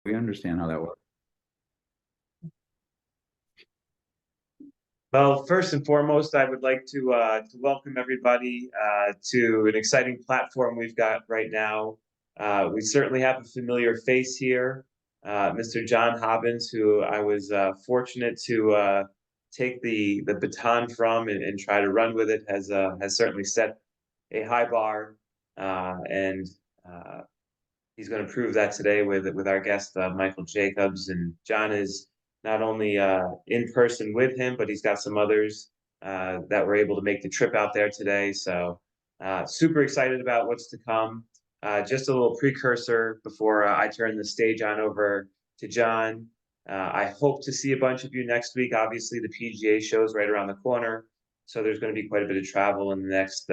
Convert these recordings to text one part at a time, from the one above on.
we understand how that works. Well, first and foremost, I would like to welcome everybody to an exciting platform we've got right now. We certainly have a familiar face here, Mr. John Hobbins, who I was fortunate to take the baton from and try to run with it, has certainly set a high bar, and he's going to prove that today with our guest Michael Jacobs. And John is not only in person with him, but he's got some others that were able to make the trip out there today. So super excited about what's to come. Just a little precursor before I turn the stage on over to John. I hope to see a bunch of you next week. Obviously, the PGA show is right around the corner, so there's going to be quite a bit of travel in the next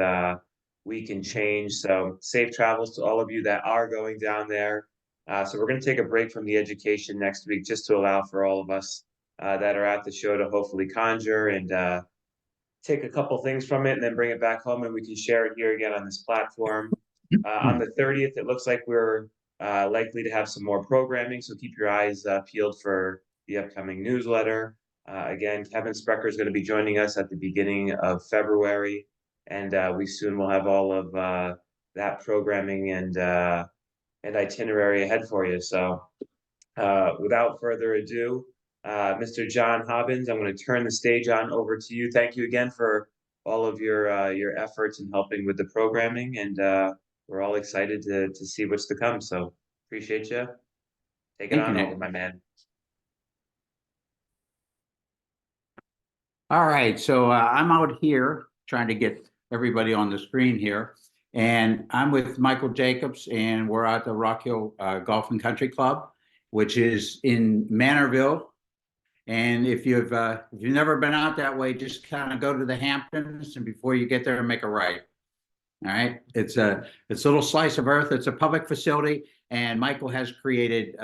week and change. So safe travels to all of you that are going down there. So we're going to take a break from the education next week just to allow for all of us that are at the show to hopefully conjure and take a couple things from it and then bring it back home, and we can share it here again on this platform. On the 30th, it looks like we're likely to have some more programming, so keep your eyes peeled for the upcoming newsletter. Again, Kevin Sprecher is going to be joining us at the beginning of February, and we soon will have all of that programming and itinerary ahead for you. So without further ado, Mr. John Hobbins, I'm going to turn the stage on over to you. Thank you again for all of your efforts in helping with the programming, and we're all excited to see what's to come. So appreciate you. Take it on over, my man. All right, so I'm out here trying to get everybody on the screen here, and I'm with Michael Jacobs, and we're at the Rock Hill Golf and Country Club, which is in Manorville. And if you've never been out that way, just kind of go to the Hamptons, and before you get there, make a right. All right, it's a little slice of earth. It's a public facility, and Michael has created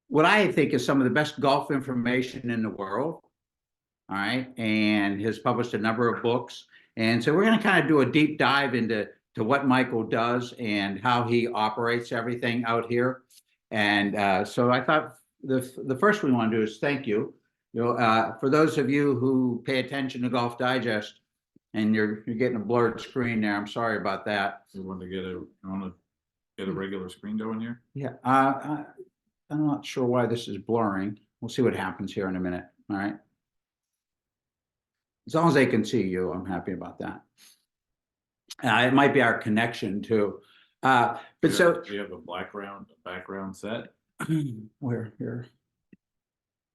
what I think is some of the best golf information in the world. All right, and has published a number of books. And so we're going to kind of do a deep dive into what Michael does and how he operates everything out here. And so I thought the first we want to do is thank you. For those of you who pay attention to Golf Digest, and you're getting a blurred screen there. I'm sorry about that. You want to get a regular screen going here? Yeah, I'm not sure why this is blurring. We'll see what happens here in a minute. All right. As long as they can see you, I'm happy about that. It might be our connection too. But so we have a background set. Where here?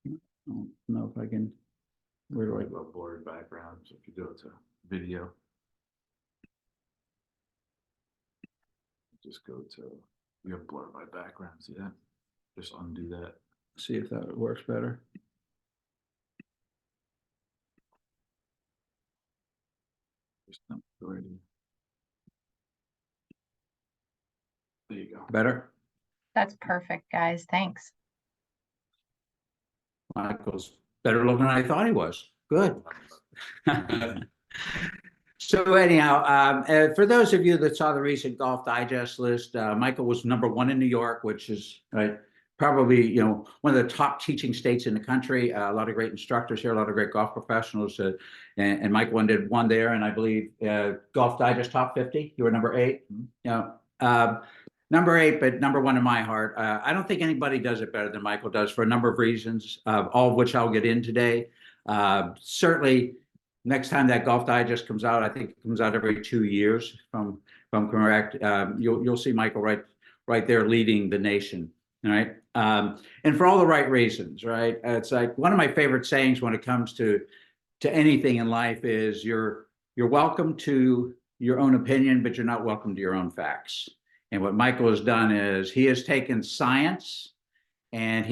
I don't know if I can. Where do I go? Blurred background. So if you go to video, just go to. We have blurred by background. See that? Just undo that. See if that works better. Already. There you go. Better? That's perfect, guys. Thanks. Michael's better looking than I thought he was. Good. So anyhow, for those of you that saw the recent Golf Digest list, Michael was #1 in New York, which is probably one of the top teaching states in the country. A lot of great instructors here, a lot of great golf professionals, and Michael won there, and I believe Golf Digest top 50. You were #8. #8, but #1 in my heart. I don't think anybody does it better than Michael does for a number of reasons, all of which I'll get in today. Certainly, next time that Golf Digest comes out, I think it comes out every 2 years, if I'm correct. You'll see Michael right there leading the nation. All right, and for all the right reasons, right? It's like one of my favorite sayings when it comes to anything in life is you're welcome to your own opinion, but you're not welcome to your own facts. And what Michael has done is he has taken science and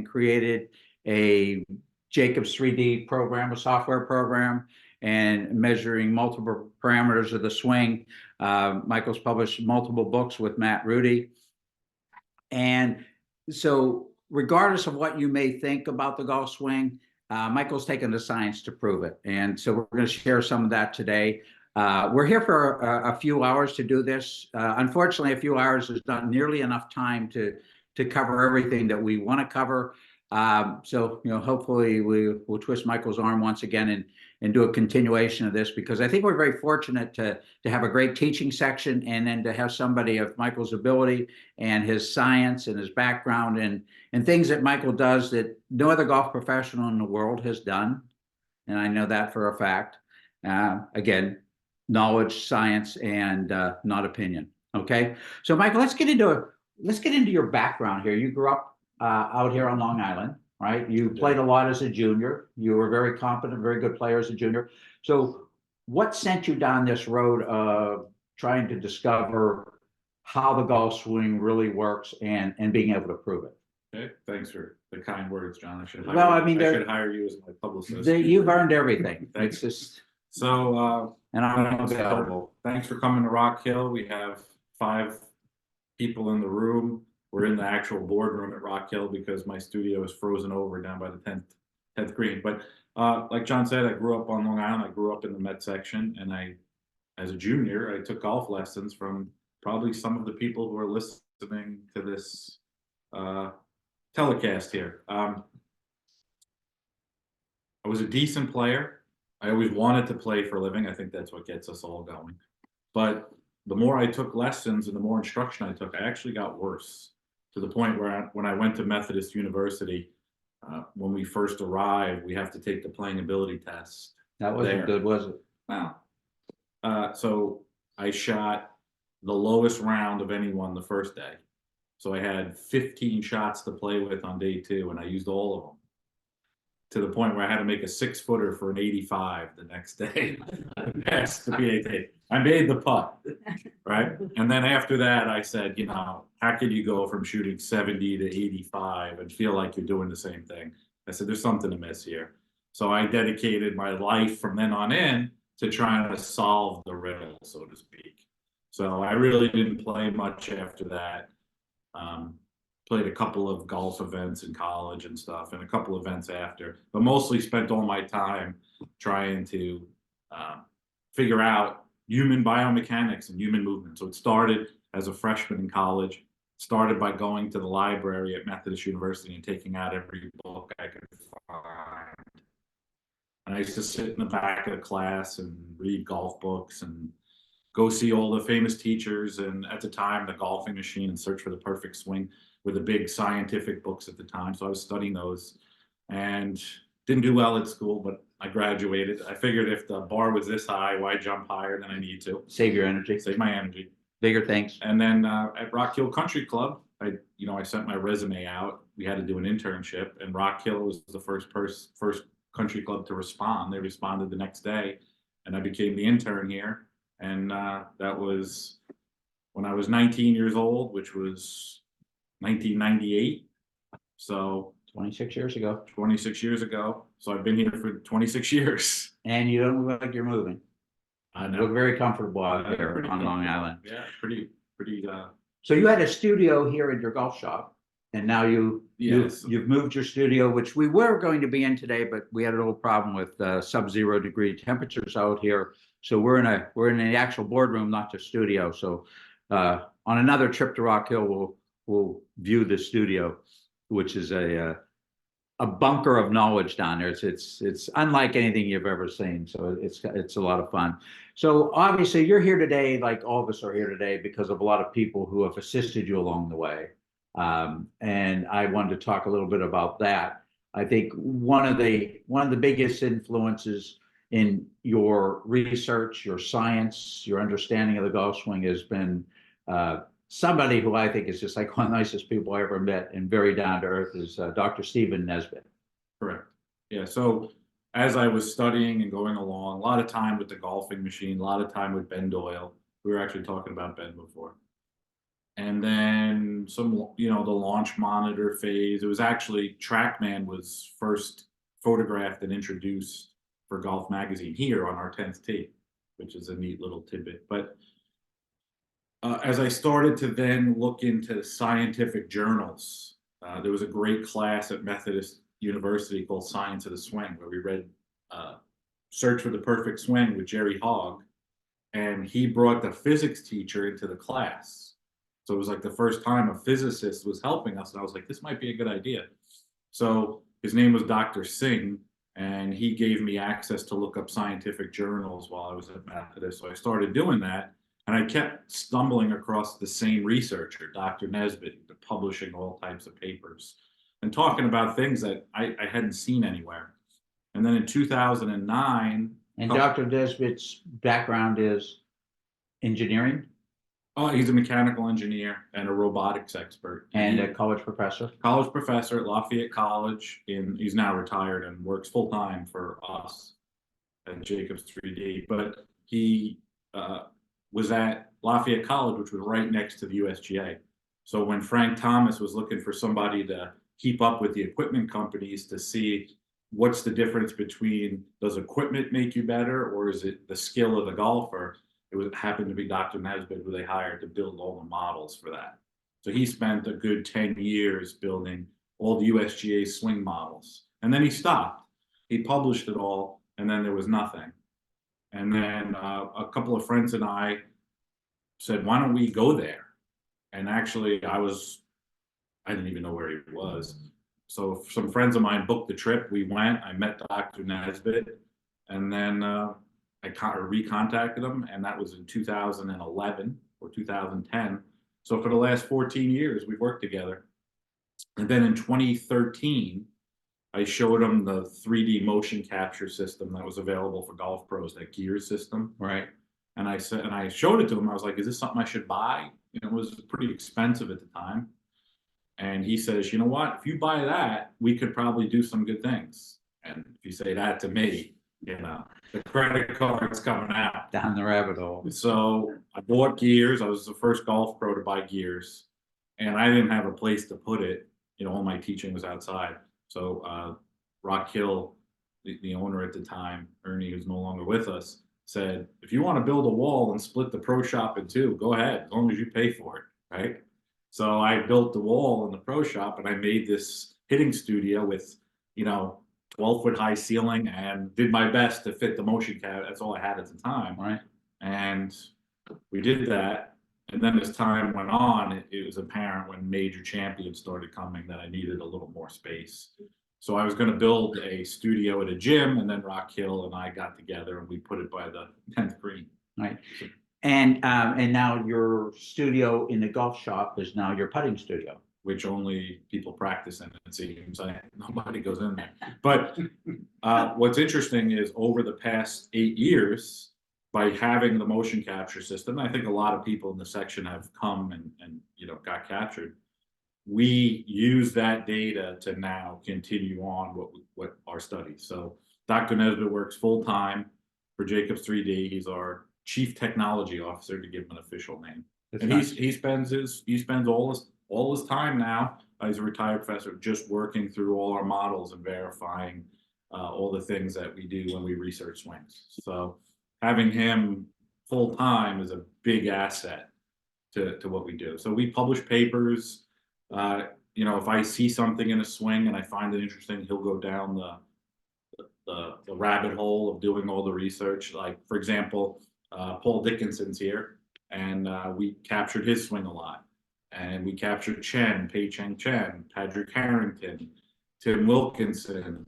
created a Jacobs 3D program, a software program, and measuring multiple parameters of the swing. Michael's published multiple books with Matt Rudy. And so regardless of what you may think about the golf swing, Michael's taken the science to prove it. And so we're going to share some of that today. We're here for a few hours to do this. Unfortunately, a few hours is not nearly enough time to to cover everything that we want to cover. So, hopefully we'll twist Michael's arm once again and do a continuation of this, because I think we're very fortunate to have a great teaching section, and then to have somebody of Michael's ability and his science and his background and things that Michael does that no other golf professional in the world has done. And I know that for a fact. Again, knowledge, science, and not opinion. Okay, so Michael, let's get into your background here. You grew up out here on Long Island, right? You played a lot as a junior. You were very competent, very good player as a junior. So what sent you down this road of trying to discover how the golf swing really works and being able to prove it? Okay, thanks for the kind words, John. I should hire you as my publicist. You've earned everything. Thanks. It's just, So, and I'm available. thanks for coming to Rock Hill. We have 5 people in the room. We're in the actual boardroom at Rock Hill because my studio is frozen over down by the 10th green. But like John said, I grew up on Long Island. I grew up in the Met section, and as a junior, I took golf lessons from probably some of the people who are listening to this telecast here. I was a decent player. I always wanted to play for a living. I think that's what gets us all going. But the more I took lessons and the more instruction I took, I actually got worse, to the point where when I went to Methodist University, when we first arrived, we have to take the playing ability test. That wasn't good, was it? Wow. So I shot the lowest round of anyone the first day. So I had 15 shots to play with on day 2, and I used all of them, to the point where I had to make a 6-footer for an 85 the next day. Yes, the PAT. I made the putt, right? And then after that, I said, how could you go from shooting 70 to 85 and feel like you're doing the same thing? I said, there's something amiss here. So I dedicated my life from then on in to trying to solve the riddle, so to speak. So I really didn't play much after that. Played a couple of golf events in college and stuff, and a couple events after, but mostly spent all my time trying to figure out human biomechanics and human movement. So it started as a freshman in college, started by going to the library at Methodist University and taking out every book I could find. And I used to sit in the back of the class and read golf books and go see all the famous teachers. And at the time, the Golfing Machine and Search for the Perfect Swing were the big scientific books at the time. So I was studying those and didn't do well at school, but I graduated. I figured if the bar was this high, why jump higher than I need to? Save your energy. Save my energy. Bigger things. And then at Rock Hill Country Club, I sent my resume out. We had to do an internship, and Rock Hill was the first country club to respond. They responded the next day, and I became the intern here. And that was when I was 19 years old, which was 1998. So 26 years ago. 26 years ago. So I've been here for 26 years. And you don't look like you're moving. I You know. look very comfortable out Yeah, here pretty on good. Long Island. Yeah, pretty. So you had a studio here in your golf shop, and now Yes. you've moved your studio, which we were going to be in today, but we had a little problem with sub-zero degree temperatures out here. So we're in the actual boardroom, not the studio. So on another trip to Rock Hill, we'll view the studio, which is a bunker of knowledge down there. It's unlike anything you've ever seen. So it's a lot of fun. So obviously you're here today, like all of us are here today, because of a lot of people who have assisted you along the way. And I wanted to talk a little bit about that. I think one of the biggest influences in your research, your science, your understanding of the golf swing has been somebody who I think is just like one of the nicest people I ever met and very down to earth is Dr. Stephen Nesbitt. Correct. Yeah. So as I was studying and going along, a lot of time with the Golfing Machine, a lot of time with Ben Doyle. We were actually talking about Ben before. And then some, the launch monitor phase. It was actually TrackMan was first photographed and introduced for Golf Magazine here on our 10th tee, which is a neat little tidbit. But as I started to then look into scientific journals, there was a great class at Methodist University called Science of the Swing, where we read Search for the Perfect Swing with Jerry Hogg, and he brought the physics teacher into the class. So it was like the first time a physicist was helping us, and I was like, this might be a good idea. So his name was Dr. Singh, and he gave me access to look up scientific journals while I was at Methodist. So I started doing that, and I kept stumbling across the same researcher, Dr. Nesbitt, publishing all types of papers and talking about things that I hadn't seen anywhere. And then in 2009, And Dr. Nesbitt's background is engineering oh, he's a mechanical engineer and a robotics expert. and He- a college professor. college professor at Lafayette College. He's now retired and works full time for us at Jacobs 3D. But he was at Lafayette College, which was right next to the USGA. So when Frank Thomas was looking for somebody to keep up with the equipment companies to see what's the difference between, does equipment make you better, or is it the skill of the golfer? It happened to be Dr. Nesbitt who they hired to build all the models for that. So he spent a good 10 years building all the USGA swing models. And then he stopped. He published it all, and then there was nothing. And then a couple of friends and I said, why don't we go there? And actually, I didn't even know where he was. So some friends of mine booked the trip. We went, I met Dr. Nesbitt, and then I recontacted him, and that was in 2011 or 2010. So for the last 14 years, we've worked together. And then in 2013, I showed him the 3D motion capture system that was available for golf pros, that gear system. Right. And I said, and I showed it to him. I was like, is this something I should buy? You know, it was pretty expensive at the time. And he says, you know what, if you buy that, we could probably do some good things. And if you say that to me, you know, the credit card's coming out. Down the rabbit hole. So I bought gears. I was the first golf pro to buy gears, and I didn't have a place to put it. You know, all my teaching was outside. So Rock Hill, the owner at the time, Ernie, who's no longer with us, said, if you want to build a wall and split the pro shop in two, go ahead, as long as you pay for it, right? So I built the wall in the pro shop, and I made this hitting studio with, you know, 12-foot high ceiling, and did my best to fit the motion cap. That's all I had at the time. Right. And we did that. And then as time went on, it was apparent when major champions started coming that I needed a little more space. So I was going to build a studio at a gym, and then Rock Hill and I got together and we put it by the 10th green. Right. And now your studio in the golf shop is now your putting studio. Which only people practice in, it seems. Nobody goes in there. But what's interesting is over the past 8 years, by having the motion capture system, I think a lot of people in the section have come and you know, got captured. We use that data to now continue on what our studies. So Dr. Nesbitt works full time for Jacobs 3D. He's our chief technology officer, to give him an official name. That's And nice. he spends all his time now as a retired professor just working through all our models and verifying all the things that we do when we research swings. So having him full time is a big asset to what we do. So we publish papers. You know, if I see something in a swing and I find it interesting, he'll go down the rabbit hole of doing all the research. Like, for example, Paul Dickinson's here, and we captured his swing a lot. And we captured Chen, Pei Cheng Chen, Patrick Harrington, Tim Wilkinson,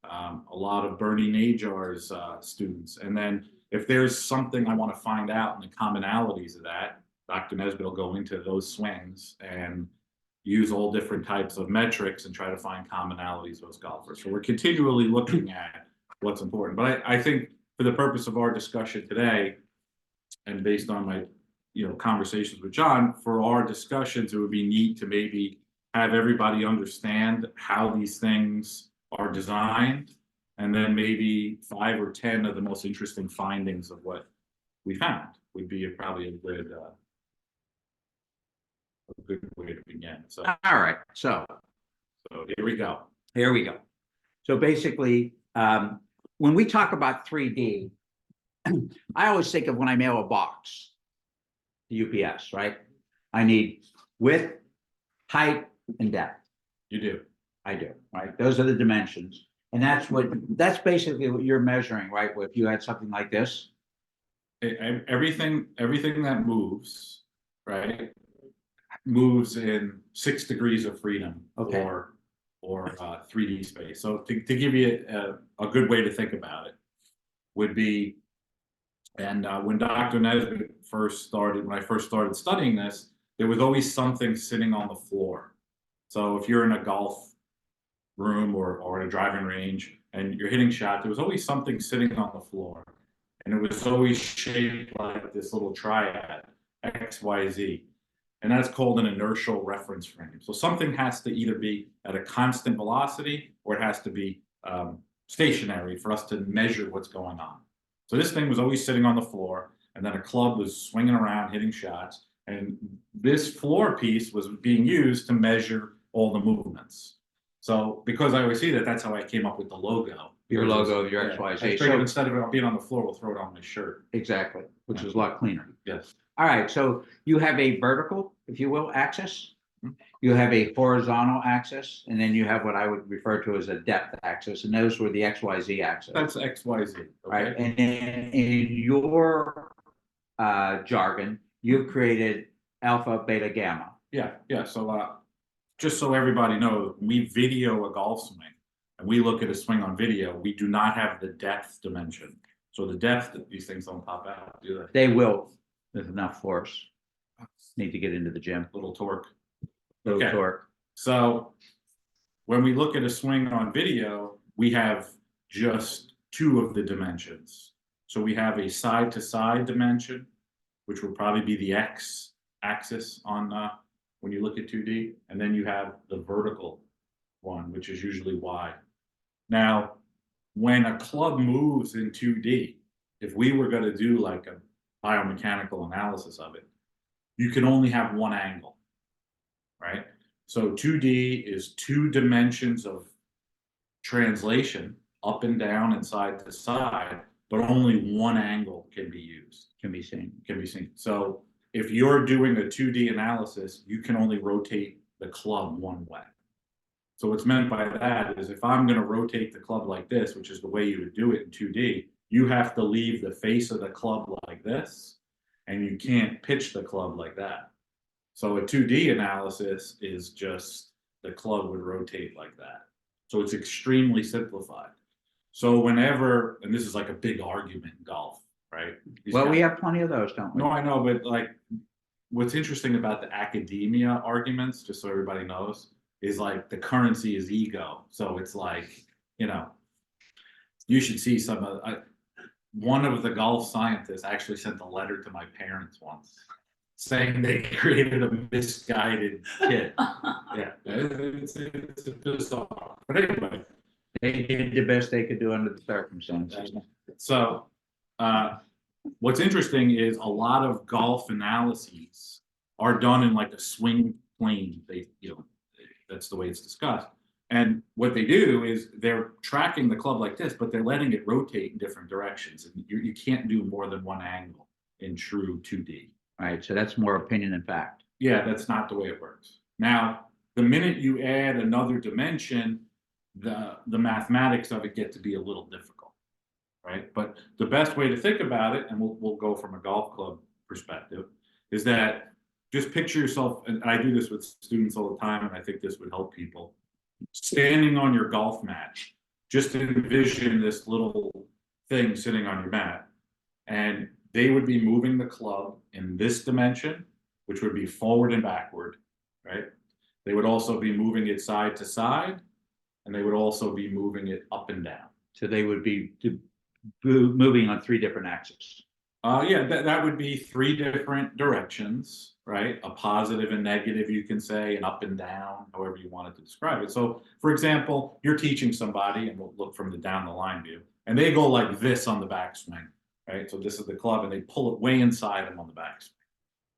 a lot of Bernie Najar's students. And then if there's something I want to find out in the commonalities of that, Dr. Nesbitt will go into those swings and use all different types of metrics and try to find commonalities with those golfers. So we're continually looking at what's important. But I think for the purpose of our discussion today, and based on my conversations with John, for our discussions, it would be neat to maybe have everybody understand how these things are designed, and then maybe 5 or 10 of the most interesting findings of what we found would be probably a good way to begin. So, All right. So here we go. here we go. So basically, when we talk about 3D, I always think of when I mail a box, the UPS, right? I need width, height, and depth. You do. I do, right? Those are the dimensions. And that's basically what you're measuring, right? If you had something like this. Everything that moves, right, moves in 6 degrees of freedom Okay. or 3D space. So to give you a good way to think about it would be, and when Dr. Nesbitt when I first started studying this, there was always something sitting on the floor. So if you're in a golf room or in a driving range and you're hitting shots, there was always something sitting on the floor. And it was always shaped like this little triad, X, Y, Z. And that's called an inertial reference frame. So something has to either be at a constant velocity or it has to be stationary for us to measure what's going on. So this thing was always sitting on the floor, and then a club was swinging around hitting shots. And this floor piece was being used to measure all the movements. So because I always see that, that's how I came up with the logo. Your logo of your Yeah, XYZ. I figured So- instead of it being on the floor, we'll throw it on my shirt. Exactly, which Yeah. is a lot cleaner. Yes. All right, so you have a vertical, if you will, axis. Mhm. You have a horizontal axis, and then you have what I would refer to as a depth axis, and those were the XYZ axis. That's XYZ. Okay. Right, and in your jargon, you've created alpha, beta, gamma. Yeah. So just so everybody knows, when we video a golf swing and we look at a swing on video, we do not have the depth dimension. So the depth, these things don't pop out, do they? They will, with enough force. Need to get into the gym. Little torque. Little Okay. torque. So when we look at a swing on video, we have just 2 of the dimensions. So we have a side to side dimension, which will probably be the X axis on when you look at 2D, and then you have the vertical one, which is usually Y. Now, when a club moves in 2D, if we were going to do like a biomechanical analysis of it, you can only have one angle, right? So 2D is 2 dimensions of translation, up and down and side to side, but only one angle can be used, Can be seen. can be seen. So if you're doing a 2D analysis, you can only rotate the club one way. So what's meant by that is if I'm going to rotate the club like this, which is the way you would do it in 2D, you have to leave the face of the club like this, and you can't pitch the club like that. So a 2D analysis is just the club would rotate like that. So it's extremely simplified. So whenever, and this is like a big argument in golf, right? These Well, we guys- have plenty of those, don't we? No, I know, but like, what's interesting about the academia arguments, just so everybody knows, is like the currency is ego. So it's like, you know, you should see some of, one of the golf scientists actually sent a letter to my parents once saying they created a misguided kid. Yeah, it's bizarre. But anyway, They did the best they could do under the circumstances. so what's interesting is a lot of golf analyses are done in like a swing plane. They, you know, that's the way it's discussed. And what they do is they're tracking the club like this, but they're letting it rotate in different directions. And you can't do more than one angle in true 2D. Right, so that's more opinion than fact. Yeah, that's not the way it works. Now, the minute you add another dimension, the mathematics of it get to be a little difficult, right? But the best way to think about it, and we'll go from a golf club perspective, is that just picture yourself, and I do this with students all the time, and I think this would help people, standing on your golf mat. Just envision this little thing sitting on your mat, and they would be moving the club in this dimension, which would be forward and backward, right? They would also be moving it side to side, and they would also be moving it up and down. So they would be moving on 3 different axes. Yeah, that would be 3 different directions, right? A positive and negative, you can say, and up and down, however you wanted to describe it. So, for example, you're teaching somebody, and we'll look from the down the line view, and they go like this on the backswing, right? So this is the club, and they pull it way inside them on the backswing.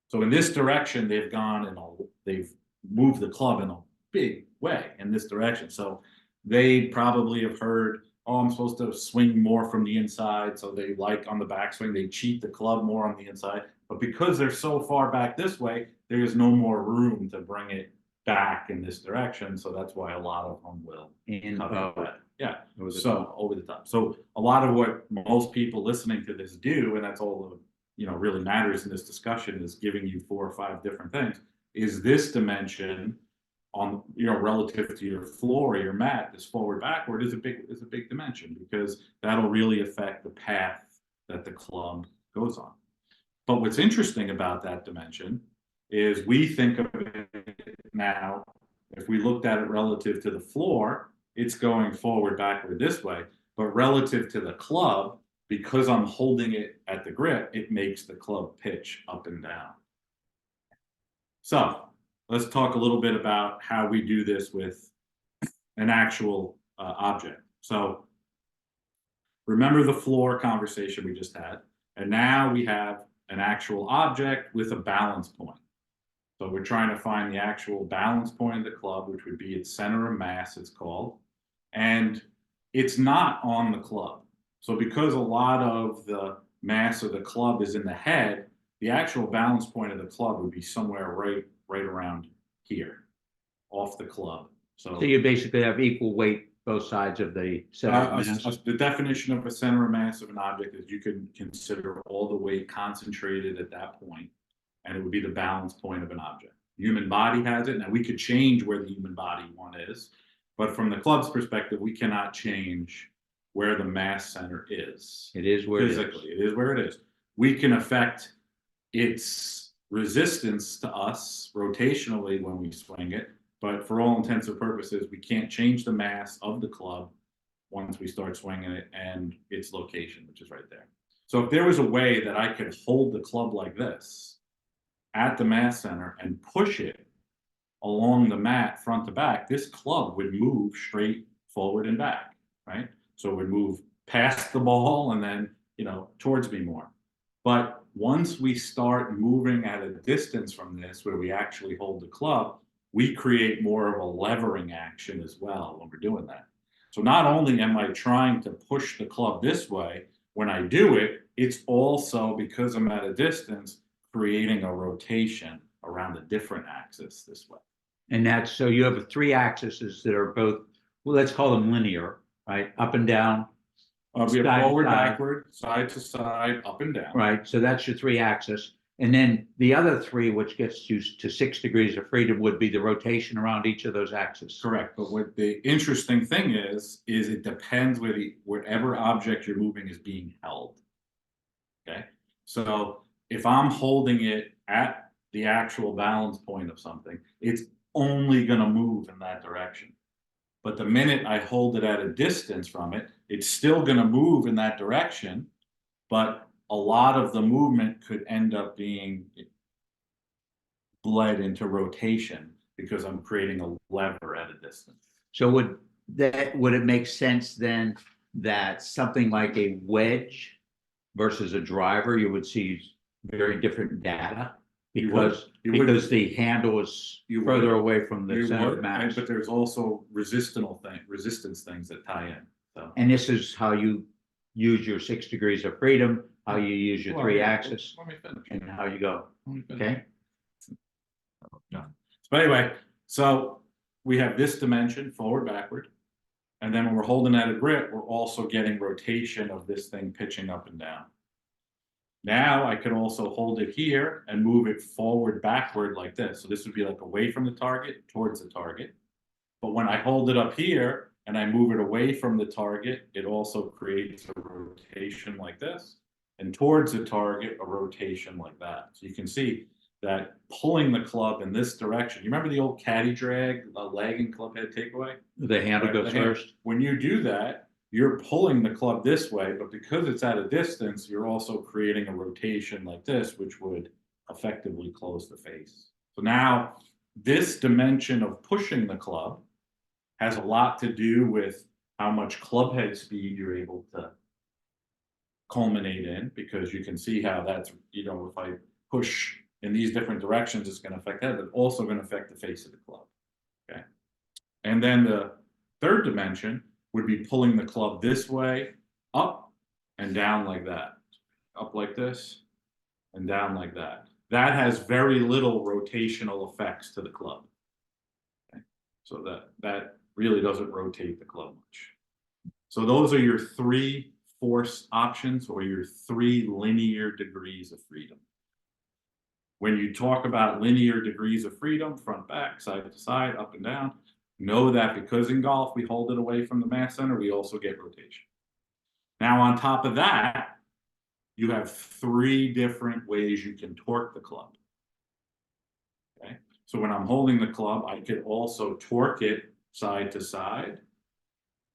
So in this direction, they've gone and they've moved the club in a big way in this direction. So they probably have heard, oh, I'm supposed to swing more from the inside. So they like on the backswing, they cheat the club more on the inside. But because they're so far back this way, there's no more room to bring it back in this direction. So that's why a lot of them will cover that. Yeah. Over the So top. over the top. So a lot of what most people listening to this do, and that's all really matters in this discussion, is giving you 4 or 5 different things, is this dimension on, relative to your floor or your mat, this forward backward is a big dimension, because that'll really affect the path that the club goes on. But what's interesting about that dimension is we think of it now, if we looked at it relative to the floor, it's going forward backward this way, but relative to the club, because I'm holding it at the grip, it makes the club pitch up and down. So let's talk a little bit about how we do this with an actual object. So remember the floor conversation we just had, and now we have an actual object with a balance point. So we're trying to find the actual balance point of the club, which would be its center of mass, it's called, and it's not on the club. So because a lot of the mass of the club is in the head, the actual balance point of the club would be somewhere right around here, off the club. So you basically have equal weight both sides of the center of mass. The definition of a center of mass of an object is you can consider all the weight concentrated at that point, and it would be the balance point of an object. Human body has it. Now we could change where the human body one is, but from the club's perspective, we cannot change where the mass center is. It is where Physically, it is where it is. We can affect its resistance to us rotationally when we swing it, but for all intents and purposes, we can't change the mass of the club once we start swinging it and its location, which is right there. So if there was a way that I could hold the club like this at the mass center and push it along the mat front to back, this club would move straight forward and back, right? So it would move past the ball and then, towards me more. But once we start moving at a distance from this, where we actually hold the club, we create more of a levering action as well when we're doing that. So not only am I trying to push the club this way, when I do it, it's also, because I'm at a distance, creating a rotation around a different axis this way. And that's, so you have three axes that are both, well, let's call them linear, right? Up and down. We have Side to forward, side. backward, side to side, up and down. Right, so that's your three axis. And then the other three, which gets you to 6 degrees of freedom, would be the rotation around each of those axes. Correct, but what the interesting thing is it depends where whatever object you're moving is being held. Okay, so if I'm holding it at the actual balance point of something, it's only going to move in that direction. But the minute I hold it at a distance from it, it's still going to move in that direction, but a lot of the movement could end up being bled into rotation because I'm creating a lever at a distance. So would it make sense then that something like a wedge versus a driver, you would see very different data? Because the handle is further away from the center of mass. But there's also resistance things that tie in. So. And this is how you use your 6 degrees of freedom, how you use your three axis, Let me finish. and how you go. Okay. No. But anyway, so we have this dimension, forward, backward. And then when we're holding at a grip, we're also getting rotation of this thing pitching up and down. Now I could also hold it here and move it forward, backward like this. So this would be like away from the target, towards the target. But when I hold it up here and I move it away from the target, it also creates a rotation like this. And towards the target, a rotation like that. So you can see that pulling the club in this direction. You remember the old caddy drag, the lagging club head takeaway? The handle goes first. When you do that, you're pulling the club this way, but because it's at a distance, you're also creating a rotation like this, which would effectively close the face. So now this dimension of pushing the club has a lot to do with how much club head speed you're able to culminate in, because you can see how that's, if I push in these different directions, it's going to affect that, but also going to affect the face of the club. Okay. And then the third dimension would be pulling the club this way, up and down like that. Up like this and down like that. That has very little rotational effects to the club. Okay. So that really doesn't rotate the club much. So those are your three force options, or your three linear degrees of freedom. When you talk about linear degrees of freedom, front, back, side to side, up and down, know that because in golf we hold it away from the mass center, we also get rotation. Now, on top of that, you have 3 different ways you can torque the club. Okay, so when I'm holding the club, I could also torque it side to side,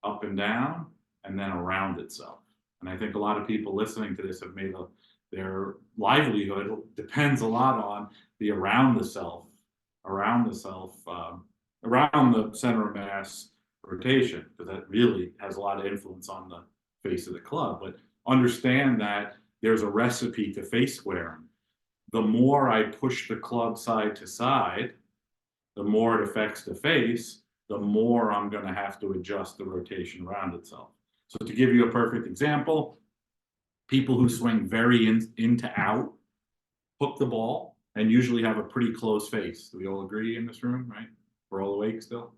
up and down, and then around itself. And I think a lot of people listening to this have made their livelihood depends a lot on the around the self, around the center of mass rotation, because that really has a lot of influence on the face of the club. But understand that there's a recipe to face squaring. The more I push the club side to side, the more it affects the face, the more I'm going to have to adjust the rotation around itself. So to give you a perfect example, people who swing very into out, hook the ball, and usually have a pretty close face. Do we all agree in this room, right? We're all awake still?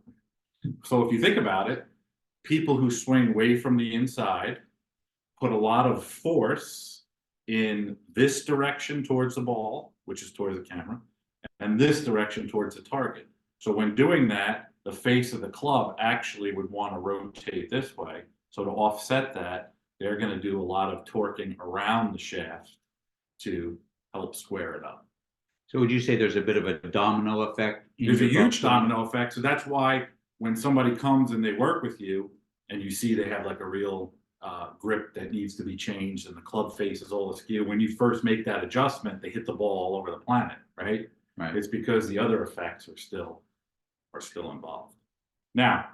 So if you think about it, people who swing way from the inside put a lot of force in this direction towards the ball, which is towards the camera, and this direction towards the target. So when doing that, the face of the club actually would want to rotate this way. So to offset that, they're going to do a lot of torquing around the shaft to help square it up. So would you say there's a bit of a domino effect? There's a huge domino effect. So that's why when somebody comes and they work with you and you see they have like a real grip that needs to be changed and the club face is all askew, when you first make that adjustment, they hit the ball all over the planet, right? Right. It's because the other effects are still involved. Now,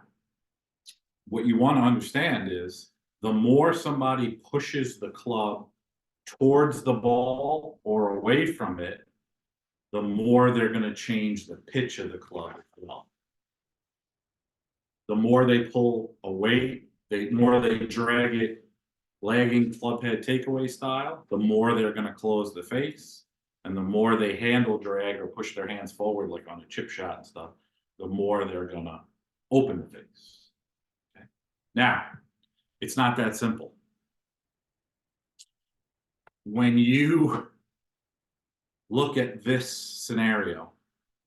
what you want to understand is the more somebody pushes the club towards the ball or away from it, the more they're going to change the pitch of the club as well. The more they pull away, the more they drag it lagging club head takeaway style, the more they're going to close the face. And the more they handle drag or push their hands forward, like on a chip shot and stuff, the more they're going to open the face. Okay? Now, it's not that simple. When you look at this scenario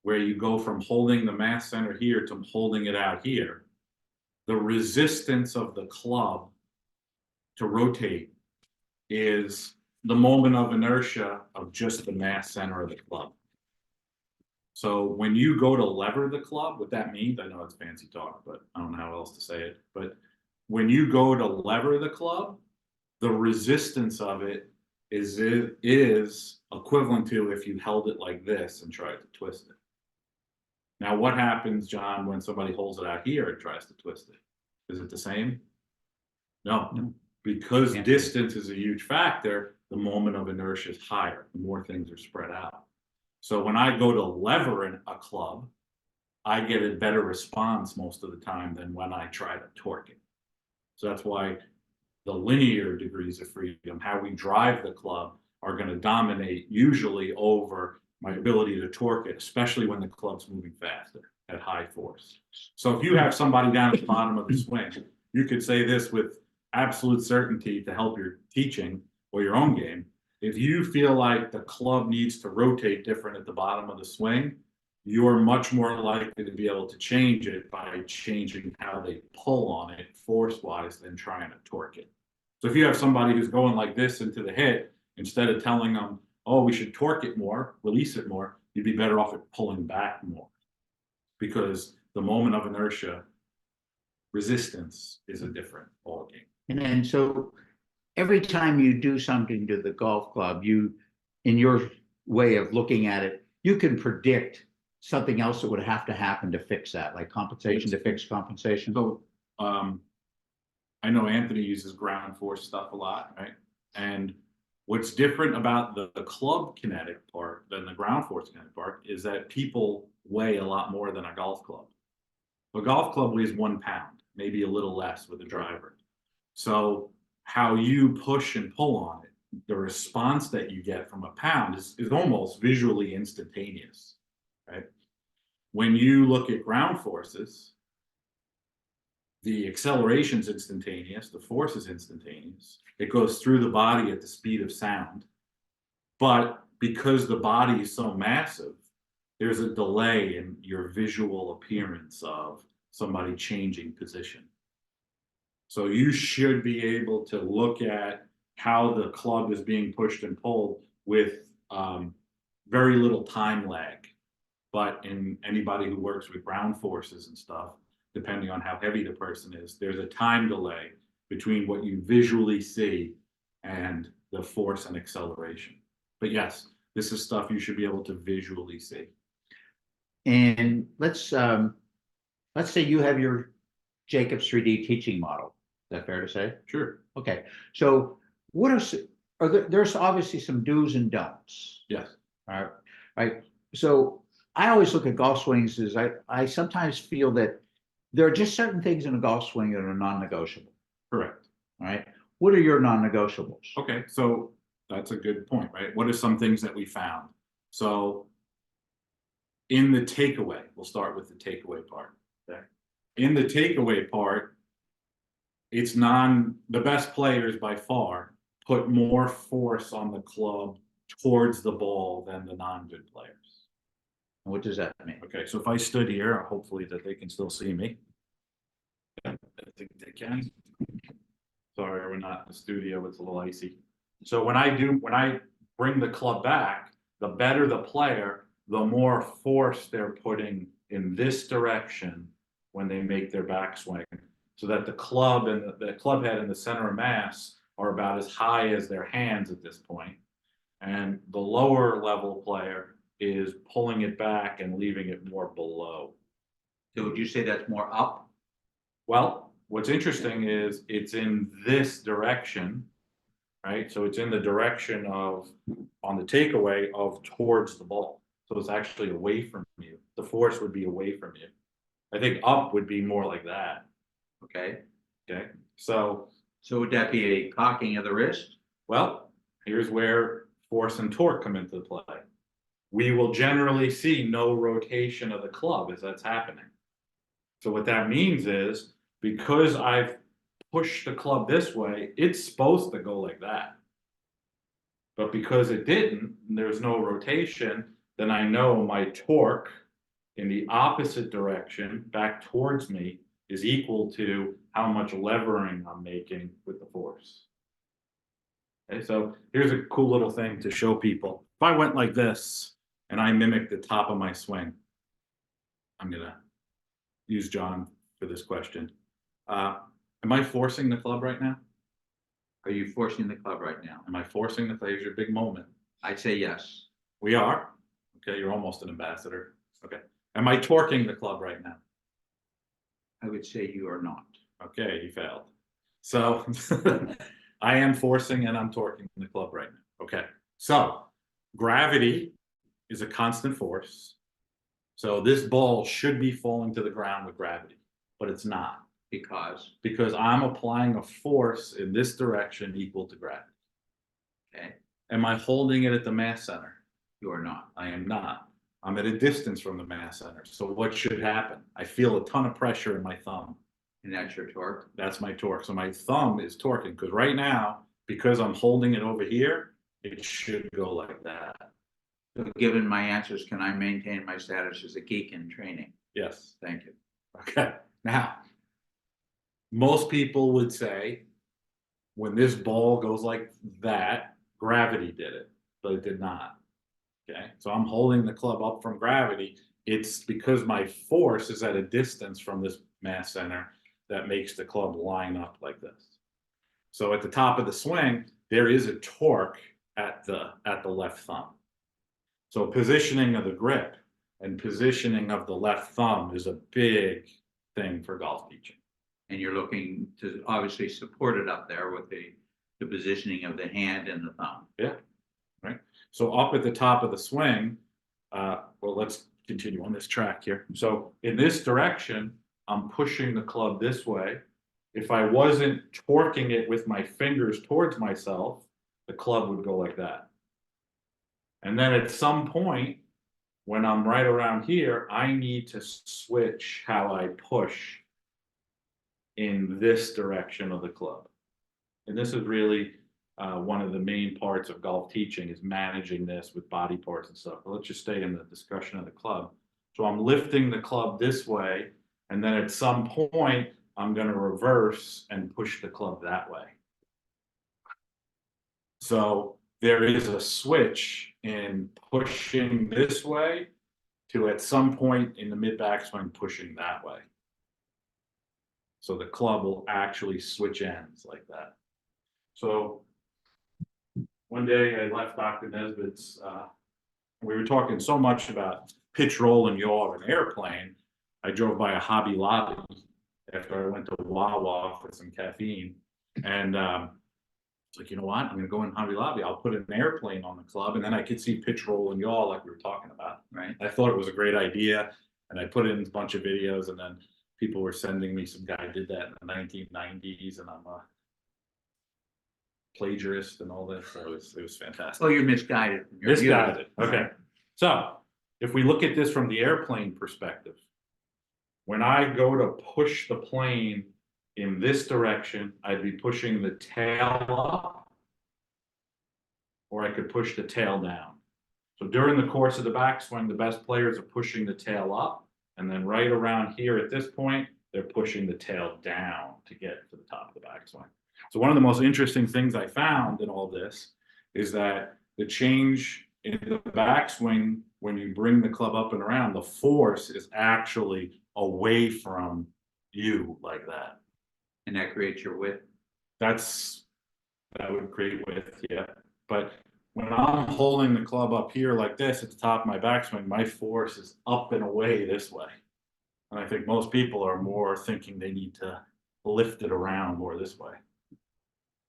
where you go from holding the mass center here to holding it out here, the resistance of the club to rotate is the moment of inertia of just the mass center of the club. So when you go to lever the club, what that means, I know it's fancy talk, but I don't know how else to say it. But when you go to lever the club, the resistance of it is equivalent to if you held it like this and tried to twist it. Now, what happens, John, when somebody holds it out here and tries to twist it? Is it the same? No. Because distance is a huge factor, the moment of inertia is higher, the more things are spread out. So when I go to lever a club, I get a better response most of the time than when I try to torque it. So that's why the linear degrees of freedom, how we drive the club, are going to dominate usually over my ability to torque it, especially when the club's moving faster at high force. So if you have somebody down at the bottom of the swing, you could say this with absolute certainty to help your teaching or your own game. If you feel like the club needs to rotate different at the bottom of the swing, you're much more likely to be able to change it by changing how they pull on it force-wise than trying to torque it. So if you have somebody who's going like this into the hit, instead of telling them, oh, we should torque it more, release it more, you'd be better off at pulling back more. Because the moment of inertia, resistance is a different ballgame. And so every time you do something to the golf club, you, in your way of looking at it, you can predict something else that would have to happen to fix that, like compensation to fix compensation. So I know Anthony uses ground force stuff a lot, right? And what's different about the club kinetic part than the ground force kinetic part is that people weigh a lot more than a golf club. A golf club weighs 1 pound, maybe a little less with a driver. So how you push and pull on it, the response that you get from a pound is almost visually instantaneous, right? When you look at ground forces, the acceleration is instantaneous, the force is instantaneous. It goes through the body at the speed of sound, but because the body is so massive, there's a delay in your visual appearance of somebody changing position. So you should be able to look at how the club is being pushed and pulled with very little time lag. But in anybody who works with ground forces and stuff, depending on how heavy the person is, there's a time delay between what you visually see and the force and acceleration. But yes, this is stuff you should be able to visually see. And let's say you have your Jacobs 3D teaching model. Is that fair to say? Sure. Okay, so what are there's obviously some do's and don'ts. Yes. All right. So I always look at golf swings as I sometimes feel that there are just certain things in a golf swing that are non-negotiable. Correct. All right. What are your non-negotiables? Okay, so that's a good point, right? What are some things that we found? So in the takeaway, we'll start with the takeaway part. Okay. In the takeaway part, it's the best players by far put more force on the club towards the ball than the non-good players. What does that mean? Okay, so if I stood here, hopefully that they can still see me. I think they can. Sorry, we're not in the studio, it's a little icy. So when I bring the club back, the better the player, the more force they're putting in this direction when they make their backswing, so that the club and the club head and the center of mass are about as high as their hands at this point. And the lower level player is pulling it back and leaving it more below. So would you say that's more up? Well, what's interesting is it's in this direction, right? So it's in the direction of, on the takeaway, of towards the ball. So it's actually away from you. The force would be away from you. I think up would be more like that. Okay. Okay. So would that be a cocking of the wrist? well, here's where force and torque come into play. We will generally see no rotation of the club as that's happening. So what that means is, because I've pushed the club this way, it's supposed to go like that. But because it didn't, and there's no rotation, then I know my torque in the opposite direction back towards me is equal to how much levering I'm making with the force. Okay, so here's a cool little thing to show people. If I went like this and I mimic the top of my swing, I'm gonna use John for this question. Am I forcing the club right now? Are you forcing the club right now? Am I forcing the club? Here's your big moment. I'd say yes. We are. Okay, you're almost an ambassador. Okay. Am I torquing the club right now? I would say you are not. Okay, you failed. So I am forcing and I'm torquing the club right now. Okay. So gravity is a constant force. So this ball should be falling to the ground with gravity, but it's not. Because I'm applying a force in this direction equal to gravity. Okay. Am I holding it at the mass center? You are not. I am not. I'm at a distance from the mass center. So what should happen? I feel a ton of pressure in my thumb. And that's your torque? That's my torque. So my thumb is torquing, because right now, because I'm holding it over here, it should go like that. So given my answers, can I maintain my status as a geek in training? Yes. Thank you. Okay. Now, most people would say when this ball goes like that, gravity did it, but it did not. Okay. So I'm holding the club up from gravity. It's because my force is at a distance from this mass center that makes the club line up like this. So at the top of the swing, there is a torque at the left thumb. So positioning of the grip and positioning of the left thumb is a big thing for golf teaching. And you're looking to obviously support it up there with the positioning of the hand and the thumb. Yeah, right. So up at the top of the swing, well, let's continue on this track here. So in this direction, I'm pushing the club this way. If I wasn't torquing it with my fingers towards myself, the club would go like that. And then at some point, when I'm right around here, I need to switch how I push in this direction of the club. And this is really one of the main parts of golf teaching is managing this with body parts and stuff. But let's just stay in the discussion of the club. So I'm lifting the club this way, and then at some point, I'm going to reverse and push the club that way. So there is a switch in pushing this way to at some point in the mid backswing pushing that way. So the club will actually switch ends like that. So one day I left Dr. Nesbitt's, we were talking so much about pitch, roll, and yaw of an airplane. I drove by a Hobby Lobby after I went to Wawa for some caffeine. And it's like, you know what? I'm going to go in Hobby Lobby. I'll put an airplane on the club, and then I could see pitch, roll, and yaw like we were talking about. Right. I thought it was a great idea, and I put in a bunch of videos, and then people were sending me some guy did that in the 1990s, and I'm a plagiarist and all this. So it was fantastic. Oh, you're misguided. You're Misguided. muted. Okay. So if we look at this from the airplane perspective, when I go to push the plane in this direction, I'd be pushing the tail up, or I could push the tail down. So during the course of the backswing, the best players are pushing the tail up, and then right around here at this point, they're pushing the tail down to get to the top of the backswing. So one of the most interesting things I found in all this is that the change in the backswing, when you bring the club up and around, the force is actually away from you like that. And that creates your width. That would create width, yeah. But when I'm holding the club up here like this at the top of my backswing, my force is up and away this way. And I think most people are more thinking they need to lift it around more this way.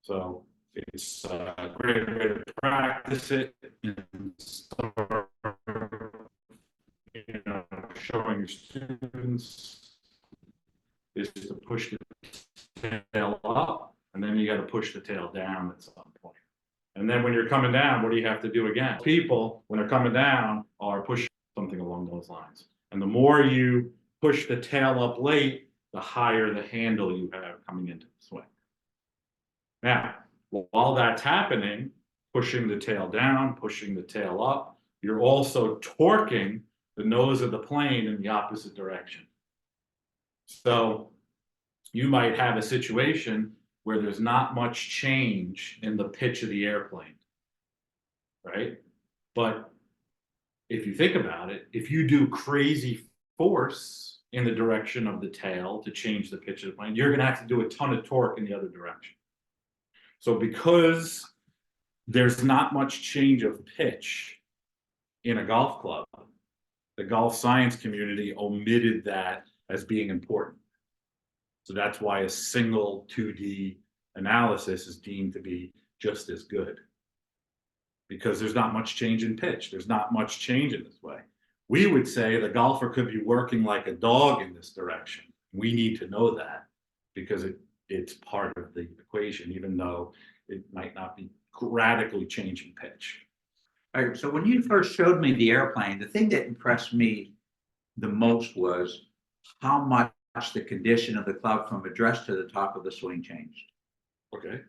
So it's a great way to practice it and start, you know, showing your students is to push the tail up, and then you got to push the tail down at some point. And then when you're coming down, what do you have to do again? People, when they're coming down, are pushing something along those lines. And the more you push the tail up late, the higher the handle you have coming into the swing. Now, while that's happening, pushing the tail down, pushing the tail up, you're also torquing the nose of the plane in the opposite direction. So you might have a situation where there's not much change in the pitch of the airplane, right? But if you think about it, if you do crazy force in the direction of the tail to change the pitch of the plane, you're going to have to do a ton of torque in the other direction. So because there's not much change of pitch in a golf club, the golf science community omitted that as being important. So that's why a single 2D analysis is deemed to be just as good. Because there's not much change in pitch. There's not much change in this way. We would say the golfer could be working like a dog in this direction. We need to know that because it's part of the equation, even though it might not be radically changing pitch. All right, so when you first showed me the airplane, the thing that impressed me the most was how much the condition of the club from address to the top of the swing changed. Okay.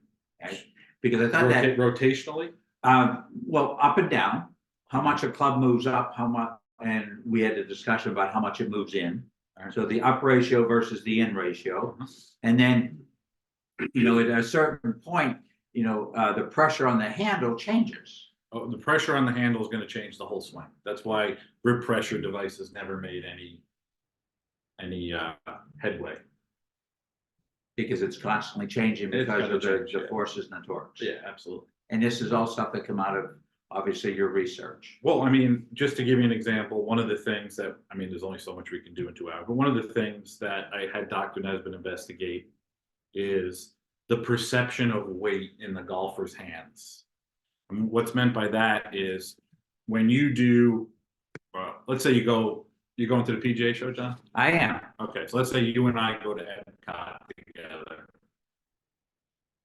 Right? Because I thought that Rotationally? well, up and down, how much a club moves up, how much, and we had a discussion about how much it moves in. So the up ratio versus the in ratio. And then, you know, at a certain point, you know, the pressure on the handle changes. Oh, the pressure on the handle is going to change the whole swing. That's why grip pressure devices never made any headway. Because it's constantly changing It's because gonna of the, change, the yeah. forces and the torques. Yeah, absolutely. And this is all stuff that come out of, obviously, your research. Well, I mean, just to give you an example, one of the things that, I mean, there's only so much we can do in 2 hours, but one of the things that I had Dr. Nesbitt investigate is the perception of weight in the golfer's hands. And what's meant by that is when you do, let's say you're going to the PGA show, John? I am. Okay, so let's say you and I go to Epcot together,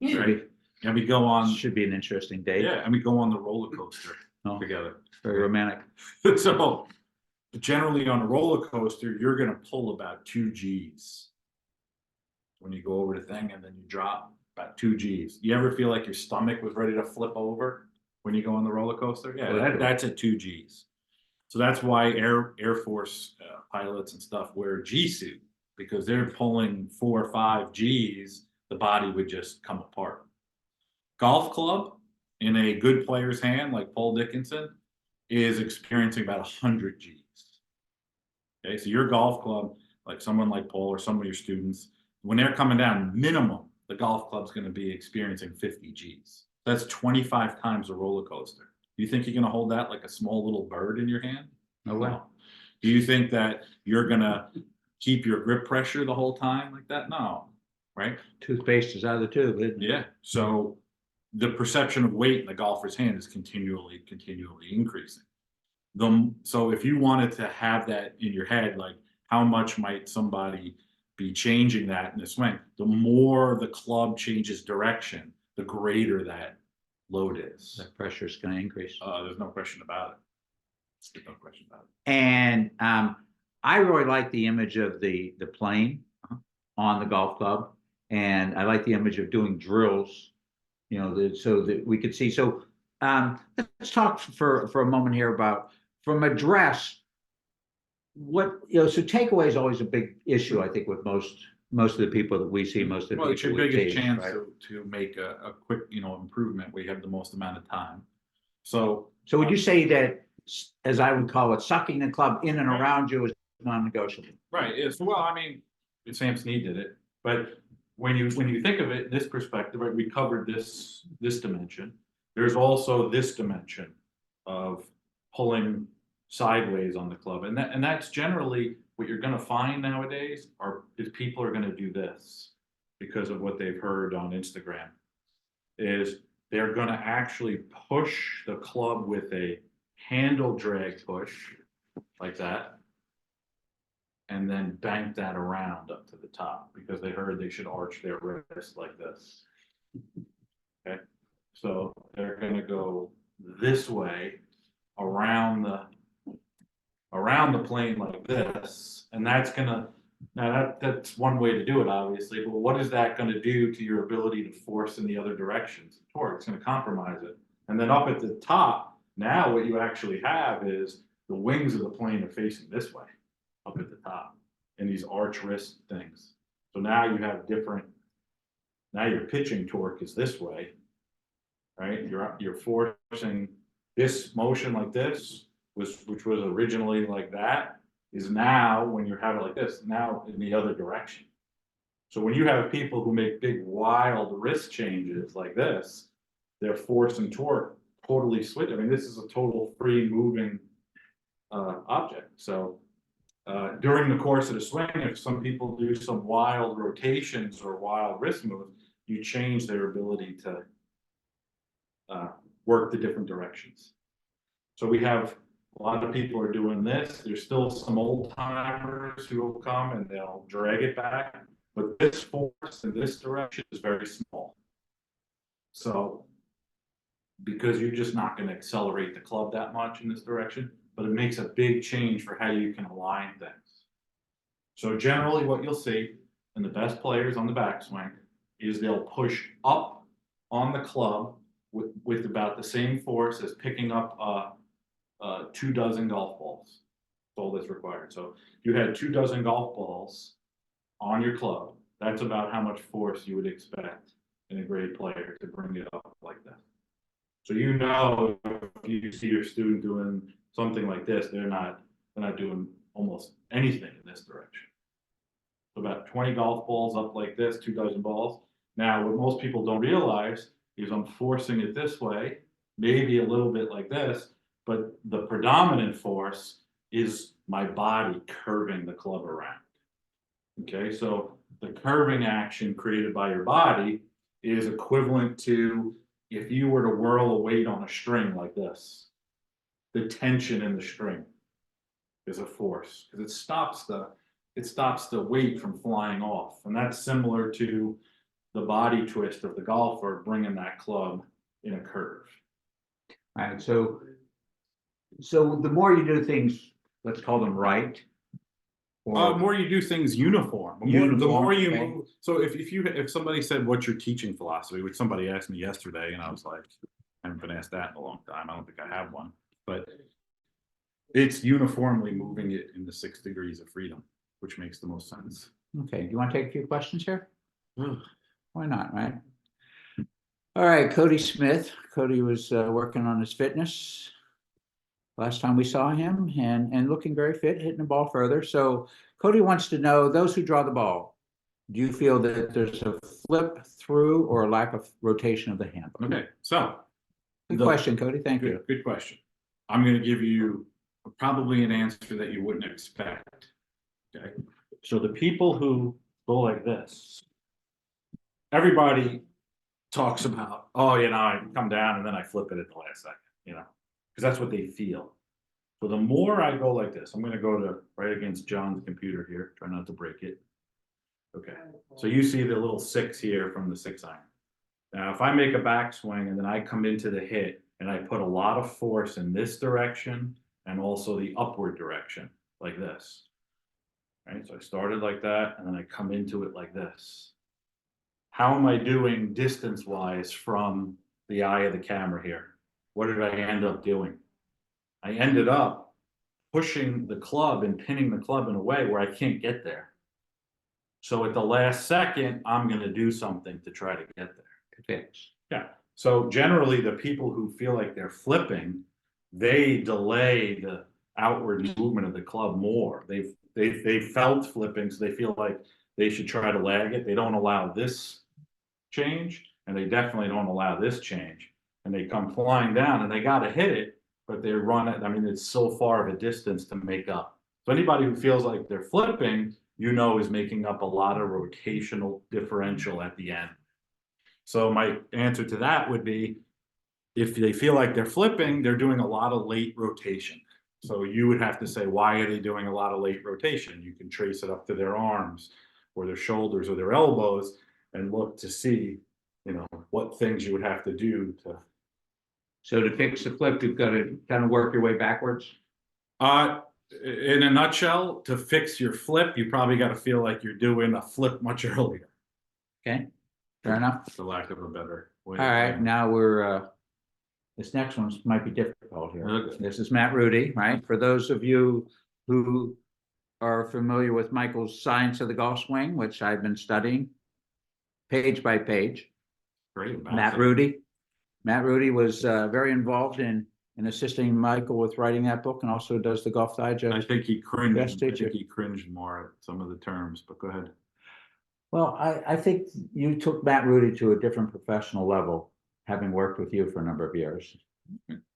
right? And we go on, Should be an interesting day. yeah, and we go on the roller coaster Oh, together. very romantic. So generally on a roller coaster, you're going to pull about 2 Gs when you go over the thing and then you drop. about 2 Gs. You ever feel like your stomach was ready to flip over when you go on the roller coaster? Yeah, that's at 2 Gs. So that's why Air Force pilots and stuff wear a G suit, because they're pulling 4 or 5 Gs, the body would just come apart. Golf club in a good player's hand, like Paul Dickinson, is experiencing about 100 Gs. Okay, so your golf club, like someone like Paul or some of your students, when they're coming down, minimum, the golf club's going to be experiencing 50 Gs. That's 25 times a roller coaster. Do you think you're going to hold that like a small little bird in your hand? No way. No. Do you think that you're going to keep your grip pressure the whole time like that? No. Right? Toothpaste is out of the tube, isn't it? Yeah. So the perception of weight in the golfer's hand is continually increasing. So if you wanted to have that in your head, like how much might somebody be changing that in the swing, the more the club changes direction, the greater that load is. The pressure is going to increase. There's no question about it. There's no question about it. And I really like the image of the plane on the golf club, and I like the image of doing drills, you know, so that we could see. So let's talk for a moment here about from address. What, you know, so takeaway is always a big issue, I think, with most of the people that we see, most of the Well, it's people your we biggest teach, chance right? to make a quick, improvement where you have the most amount of time. So would you say that, as I would call it, sucking the club in and around you is non-negotiable? Right. It's, well, I mean, Sam Snead did it, but when you think of it in this perspective, right, we covered this dimension. There's also this dimension of pulling sideways on the club, and that's generally what you're going to find nowadays is people are going to do this because of what they've heard on Instagram. Is they're going to actually push the club with a handle drag push like that, and then bank that around up to the top because they heard they should arch their wrist like this. Okay, so they're going to go this way around the plane like this, and that's that's one way to do it, obviously. But what is that going to do to your ability to force in the other directions? Torque, it's going to compromise it. And then up at the top, now what you actually have is the wings of the plane are facing this way, up at the top, in these arch wrist things. So now you have different. Now your pitching torque is this way, right? You're forcing this motion like this, which was originally like that, is now when you have it like this, now in the other direction. So when you have people who make big wild wrist changes like this, their force and torque totally switch. I mean, this is a total free moving object. So during the course of the swing, if some people do some wild rotations or wild wrist moves, you change their ability to work the different directions. So we have a lot of people are doing this. There's still some old timers who will come and they'll drag it back, but this force in this direction is very small. So because you're just not going to accelerate the club that much in this direction, but it makes a big change for how you can align things. So generally what you'll see in the best players on the backswing is they'll push up on the club with about the same force as picking up 24 golf balls. That's all that's required. So if you had 24 golf balls on your club, that's about how much force you would expect in a great player to bring it up like that. So if you see your student doing something like this, they're not doing almost anything in this direction. So about 20 golf balls up like this, 24 balls. Now, what most people don't realize is I'm forcing it this way, maybe a little bit like this, but the predominant force is my body curving the club around. Okay, so the curving action created by your body is equivalent to if you were to whirl a weight on a string like this. The tension in the string is a force because it stops the weight from flying off, and that's similar to the body twist of the golfer bringing that club in a curve. All right, so the more you do things, let's call them right, Or more you do things uniform. The Uniform, more you okay. move. So if somebody said, "What's your teaching philosophy?" which somebody asked me yesterday, and I was like, I haven't been asked that in a long time. I don't think I have one, but it's uniformly moving it in the 6 degrees of freedom, which makes the most sense. okay, do you want to take a few questions here? Ugh. Why not, right? All right, Cody Smith. Cody was working on his fitness last time we saw him, and looking very fit, hitting the ball further. So Cody wants to know, those who draw the ball, do you feel that there's a flip through or a lack of rotation of the handle? Okay, so Good the- question, Cody. Thank you. Good question. I'm going to give you probably an answer that you wouldn't expect. Okay, so the people who go like this, everybody talks about, oh, I come down and then I flip it at the last second, because that's what they feel. So the more I go like this, I'm going to go to right against John's computer here, try not to break it. Okay, so you see the little 6 here from the 6-iron. Now, if I make a backswing and then I come into the hit and I put a lot of force in this direction and also the upward direction, like this. Right, so I started like that and then I come into it like this. How am I doing distance-wise from the eye of the camera here? What did I end up doing? I ended up pushing the club and pinning the club in a way where I can't get there. So at the last second, I'm going to do something to try to get there. Fix. Yeah. So generally, the people who feel like they're flipping, they delay the outward movement of the club more. They've felt flipping, so they feel like they should try to lag it. They don't allow this change, and they definitely don't allow this change. And they come flying down, and they got to hit it, but they run it. I mean, it's so far of a distance to make up. So anybody who feels like they're flipping, is making up a lot of rotational differential at the end. So my answer to that would be, if they feel like they're flipping, they're doing a lot of late rotation. So you would have to say, why are they doing a lot of late rotation? You can trace it up to their arms or their shoulders or their elbows and look to see, what things you would have to do to. So to fix the flip, you've got to kind of work your way backwards. In a nutshell, to fix your flip, you probably got to feel like you're doing a flip much earlier. Okay, fair enough. For lack of a better way. All right, now we're, this next one might be difficult here. Okay. This is Matt Rudy, right? For those of you who are familiar with Michael's Science of the Golf Swing, which I've been studying page by page. Great. Matt Rudy. Matt Rudy was very involved in assisting Michael with writing that book, and also does the Golf Digest. I think he cringed. Yes, I teacher. think he cringed more at some of the terms, but go ahead. Well, I think you took Matt Rudy to a different professional level, having worked with you for a number of years.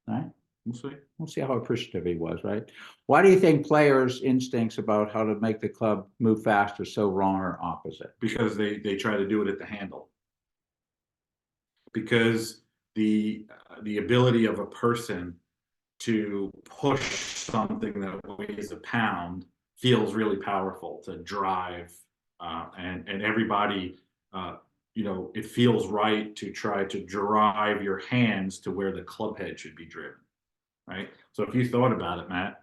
Right? We'll see. We'll see how appreciative he was, right? Why do you think players' instincts about how to make the club move fast are so wrong or opposite? Because they try to do it at the handle. Because the ability of a person to push something that weighs a pound feels really powerful to drive, and everybody, it feels right to try to drive your hands to where the club head should be driven, right? So if you thought about it, Matt,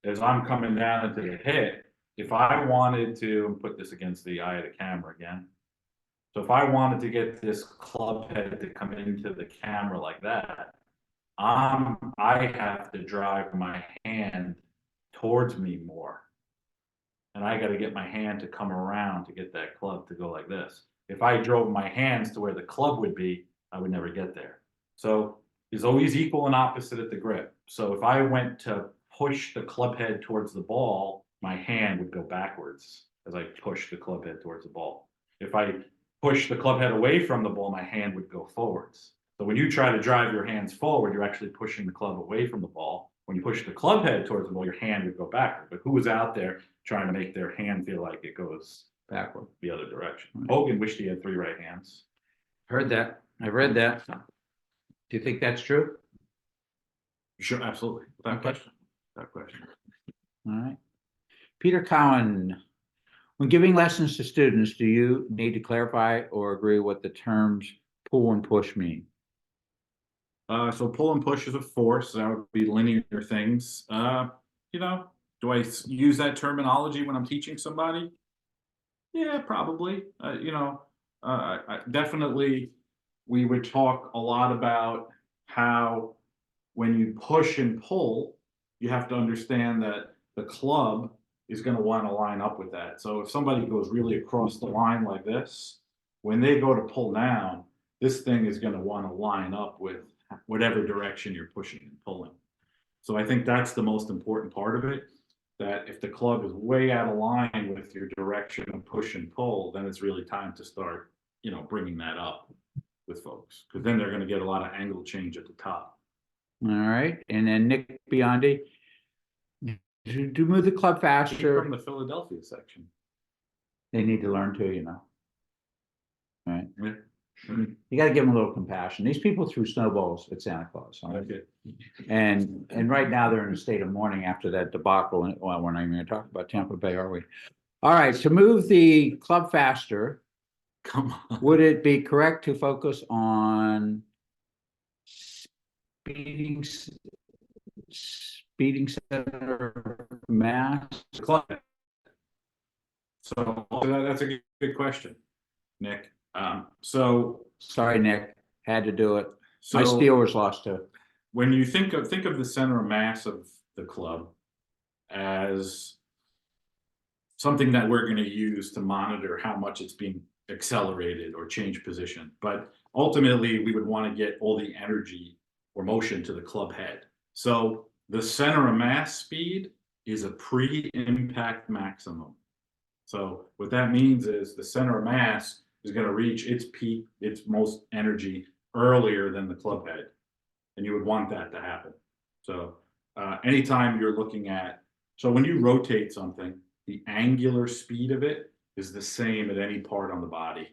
as I'm coming down into the hit, if I wanted to put this against the eye of the camera again, so if I wanted to get this club head to come into the camera like that, I have to drive my hand towards me more. And I got to get my hand to come around to get that club to go like this. If I drove my hands to where the club would be, I would never get there. So it's always equal and opposite at the grip. So if I went to push the club head towards the ball, my hand would go backwards as I push the club head towards the ball. If I push the club head away from the ball, my hand would go forwards. So when you try to drive your hands forward, you're actually pushing the club away from the ball. When you push the club head towards the ball, your hand would go backward. But who was out there trying to make their hand feel like it goes backward, the other direction? Hogan wished he had 3 right hands. Heard that. I've read that. Do you think that's true? Sure, absolutely. Without Okay. question. Without question. All right. Peter Cowan, when giving lessons to students, do you need to clarify or agree what the terms pull and push mean? So pull and push is a force. That would be linear things. Do I use that terminology when I'm teaching somebody? Yeah, probably. Definitely, we would talk a lot about how when you push and pull, you have to understand that the club is going to want to line up with that. So if somebody goes really across the line like this, when they go to pull down, this thing is going to want to line up with whatever direction you're pushing and pulling. So I think that's the most important part of it, that if the club is way out of line with your direction of push and pull, then it's really time to start, bringing that up with folks, because then they're going to get a lot of angle change at the top. All right, and then Nick Biondi, to move the club From faster, the Philadelphia section. they need to learn too, All right, Yeah. you got to give them a little compassion. These people threw snowballs at Santa Claus, all right? Okay. And right now they're in a state of mourning after that debacle. And well, we're not even going to talk about Tampa Bay, are we? All right, to move the club faster, Come on. would it be correct to focus on speeding center mass? Club. So that's a good question, Nick. So Sorry, Nick, had to do it. My so Steelers lost too. when you think of the center of mass of the club as something that we're going to use to monitor how much it's being accelerated or change position, but ultimately we would want to get all the energy or motion to the club head. So the center of mass speed is a pre-impact maximum. So what that means is the center of mass is going to reach its peak, its most energy earlier than the club head. And you would want that to happen. So anytime you're looking at, so when you rotate something, the angular speed of it is the same at any part on the body.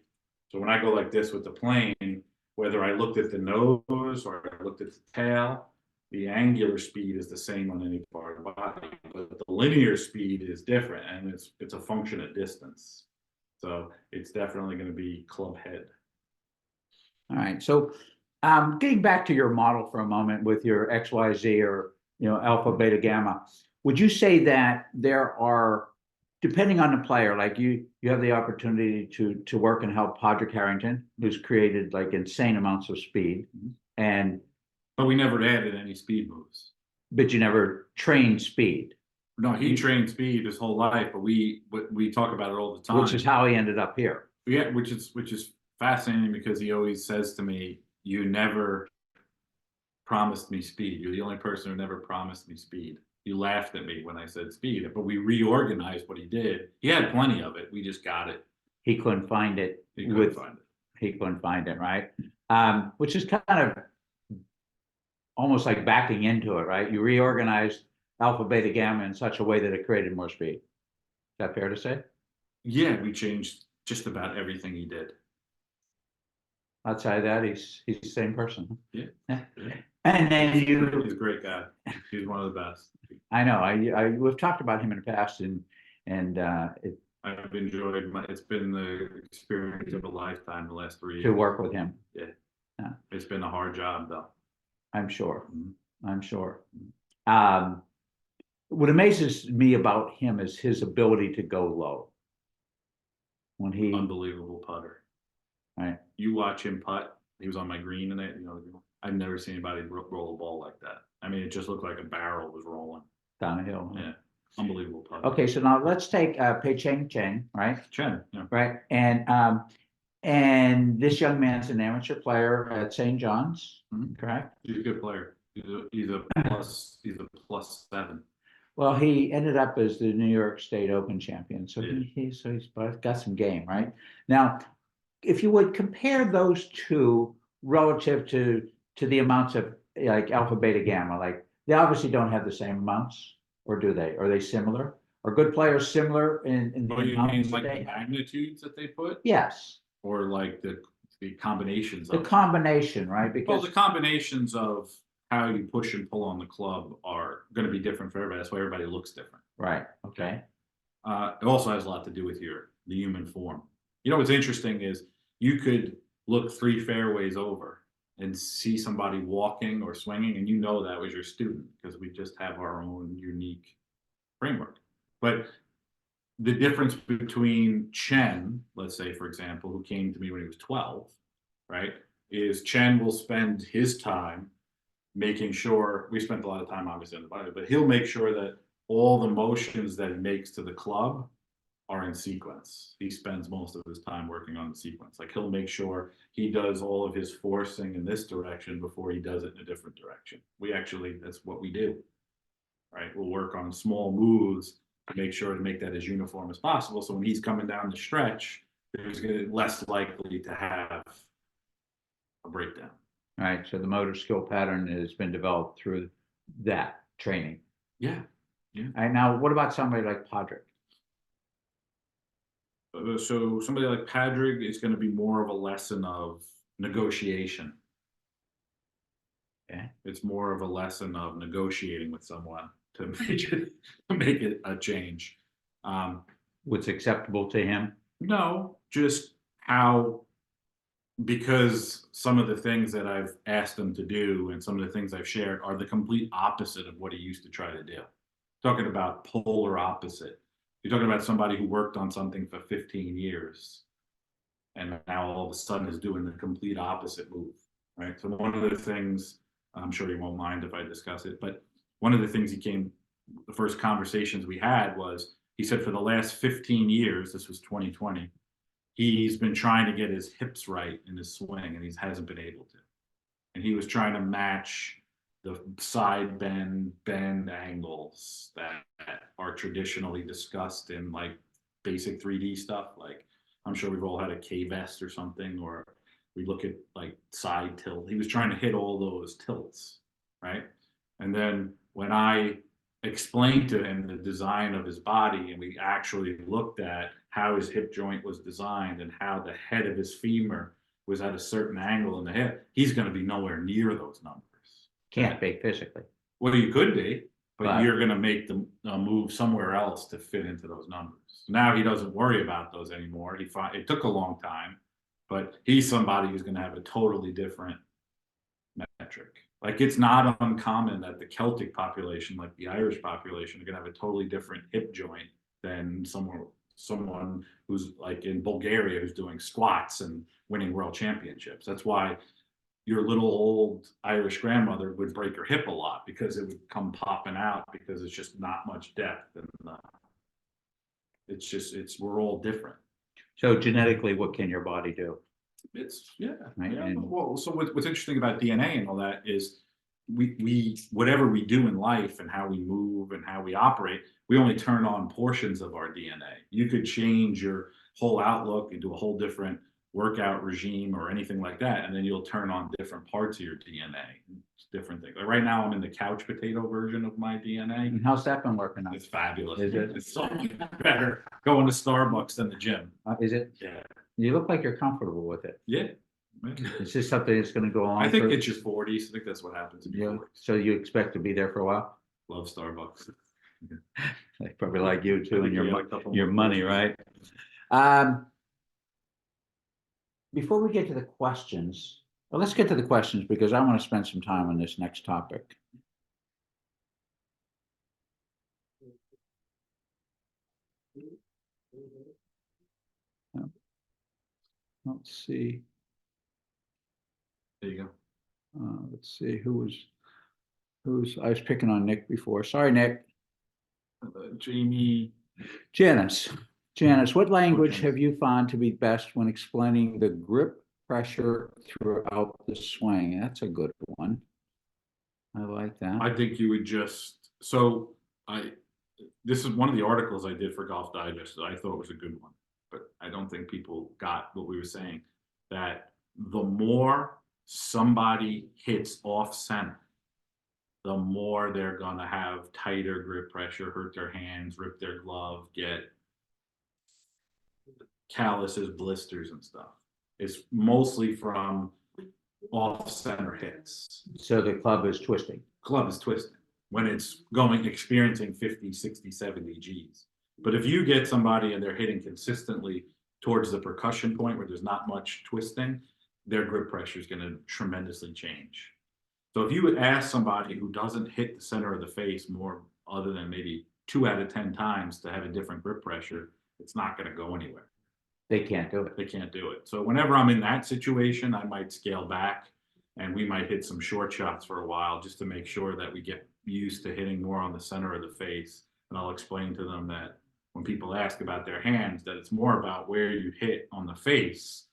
So when I go like this with the plane, whether I looked at the nose or I looked at the tail, the angular speed is the same on any part of the body, but the linear speed is different, and it's a function of distance. So it's definitely going to be club head. All right, so getting back to your model for a moment with your XYZ or alpha, beta, gamma, would you say that there are, depending on the player, like you have the opportunity to work and help Podrick Harrington, who's created like insane amounts of speed, But we never added any speed moves. but you never trained speed, No, he trained speed his whole life, but we talk about it all the time. which is how he ended up here. Yeah, which is fascinating, because he always says to me, "You never promised me speed. You're the only person who never promised me speed. You laughed at me when I said speed." But we reorganized what he did. He had plenty of it. We just got it. He couldn't find it. He couldn't find it. He couldn't find it, right? Which is kind of almost like backing into it, right? You reorganized alpha, beta, gamma in such a way that it created more speed. Is that fair to say? Yeah, we changed just about everything he did. Outside of that, he's the same person. Yeah. And then He's a great guy. He's one of the best. I know, we've talked about him in the past, and I've enjoyed it's been the experience of a lifetime the last 3 years. to work with him, It's been a hard job though. I'm sure. Mhm. I'm sure. What amazes me about him is his ability to go low. When he, Unbelievable putter. right, You watch him putt. He was on my green, and I've never seen anybody roll a ball like that. I mean, it just looked like a barrel was rolling. down the hill. Yeah, unbelievable putt. Okay, so now let's take Pei Cheng, right? Chen, yeah. Right, and this young man's an amateur player at St. John's, correct? He's a good player. He's a +7. Well, he ended up as the New York State Open champion, so Yeah. he's got some game, right? Now, if you would compare those two relative to the amounts of like alpha, beta, gamma, like they obviously don't have the same amounts, or do they? Are they similar? Are good players similar in the Oh, you amounts mean that like they the have? magnitudes that they put, Yes, or like the combinations the of? combination, right? Well, Because the combinations of how you push and pull on the club are going to be different for everybody. That's why everybody looks different. right, okay, It also has a lot to do with the human form. What's interesting is you could look 3 fairways over and see somebody walking or swinging, and that was your student, because we just have our own unique framework. But the difference between Chen, let's say, for example, who came to me when he was 12, right, is Chen will spend his time making sure, we spent a lot of time obviously on the body, but he'll make sure that all the motions that he makes to the club are in sequence. He spends most of his time working on the sequence. Like he'll make sure he does all of his forcing in this direction before he does it in a different direction. We actually, that's what we do, right? We'll work on small moves to make sure to make that as uniform as possible. So when he's coming down the stretch, there's less likely to have a breakdown. All right, so the motor skill pattern has been developed through that training. Yeah. All right, now what about somebody like Padraig? So somebody like Padraig is going to be more of a lesson of negotiation. Okay. It's more of a lesson of negotiating with someone to make it a change. What's acceptable to him? No, just how, because some of the things that I've asked him to do and some of the things I've shared are the complete opposite of what he used to try to do. Talking about polar opposite. You're talking about somebody who worked on something for 15 years and now all of a sudden is doing the complete opposite move, right? So one of the things, I'm sure he won't mind if I discuss it, but one of the things the first conversations we had was, he said for the last 15 years, this was 2020, he's been trying to get his hips right in his swing and he hasn't been able to. And he was trying to match the side bend angles that are traditionally discussed in like basic 3D stuff. Like I'm sure we've all had a K-vest or something, or we look at like side tilt. He was trying to hit all those tilts, right? And then when I explained to him the design of his body and we actually looked at how his hip joint was designed and how the head of his femur was at a certain angle in the hip, he's going to be nowhere near those numbers. Can't be physically. Well, you could be, but Right. you're going to make the move somewhere else to fit into those numbers. Now he doesn't worry about those anymore. It took a long time, but he's somebody who's going to have a totally different metric. Like it's not uncommon that the Celtic population, like the Irish population, are going to have a totally different hip joint than someone who's like in Bulgaria who's doing squats and winning world championships. That's why your little old Irish grandmother would break her hip a lot, because it would come popping out because it's just not much depth. And we're all different. So genetically, what can your body do? Right. And Well, so what's interesting about DNA and all that is we whatever we do in life and how we move and how we operate, we only turn on portions of our DNA. You could change your whole outlook and do a whole different workout regime or anything like that, and then you'll turn on different parts of your DNA. It's different things. Like right now, I'm in the couch potato version of my DNA. how's that been working out? It's fabulous. Is it? It's so much better going to Starbucks than the gym. Is it? Yeah. You look like you're comfortable with it. Yeah. Is this something that's going to go along? I think for- it's your 40s. I think that's what happens in your Yeah. 40s. So you expect to be there for a while? Love Starbucks. They probably like you I too, and think your you got a couple your more money, questions. right? Before we get to the questions, well, let's get to the questions because I want to spend some time on this next topic. Let's see. There you go. Let's see who's. I was picking on Nick before. Sorry, Nick. Jamie. Janice, what language Janice. have you found to be best when explaining the grip pressure throughout the swing? That's a good one. I like that. I think you would just, this is one of the articles I did for Golf Digest that I thought was a good one, but I don't think people got what we were saying, that the more somebody hits off center, the more they're going to have tighter grip pressure, hurt their hands, rip their glove, get calluses, blisters and stuff. It's mostly from off center hits. So the club is twisting. Club is twisting when it's experiencing 50, 60, 70 Gs. But if you get somebody and they're hitting consistently towards the percussion point where there's not much twisting, their grip pressure is going to tremendously change. So if you would ask somebody who doesn't hit the center of the face more other than maybe 2 out of 10 times to have a different grip pressure, it's not going to go anywhere. They can't do it. They can't do it. So whenever I'm in that situation, I might scale back and we might hit some short shots for a while just to make sure that we get used to hitting more on the center of the face. And I'll explain to them that when people ask about their hands, that it's more about where you hit on the face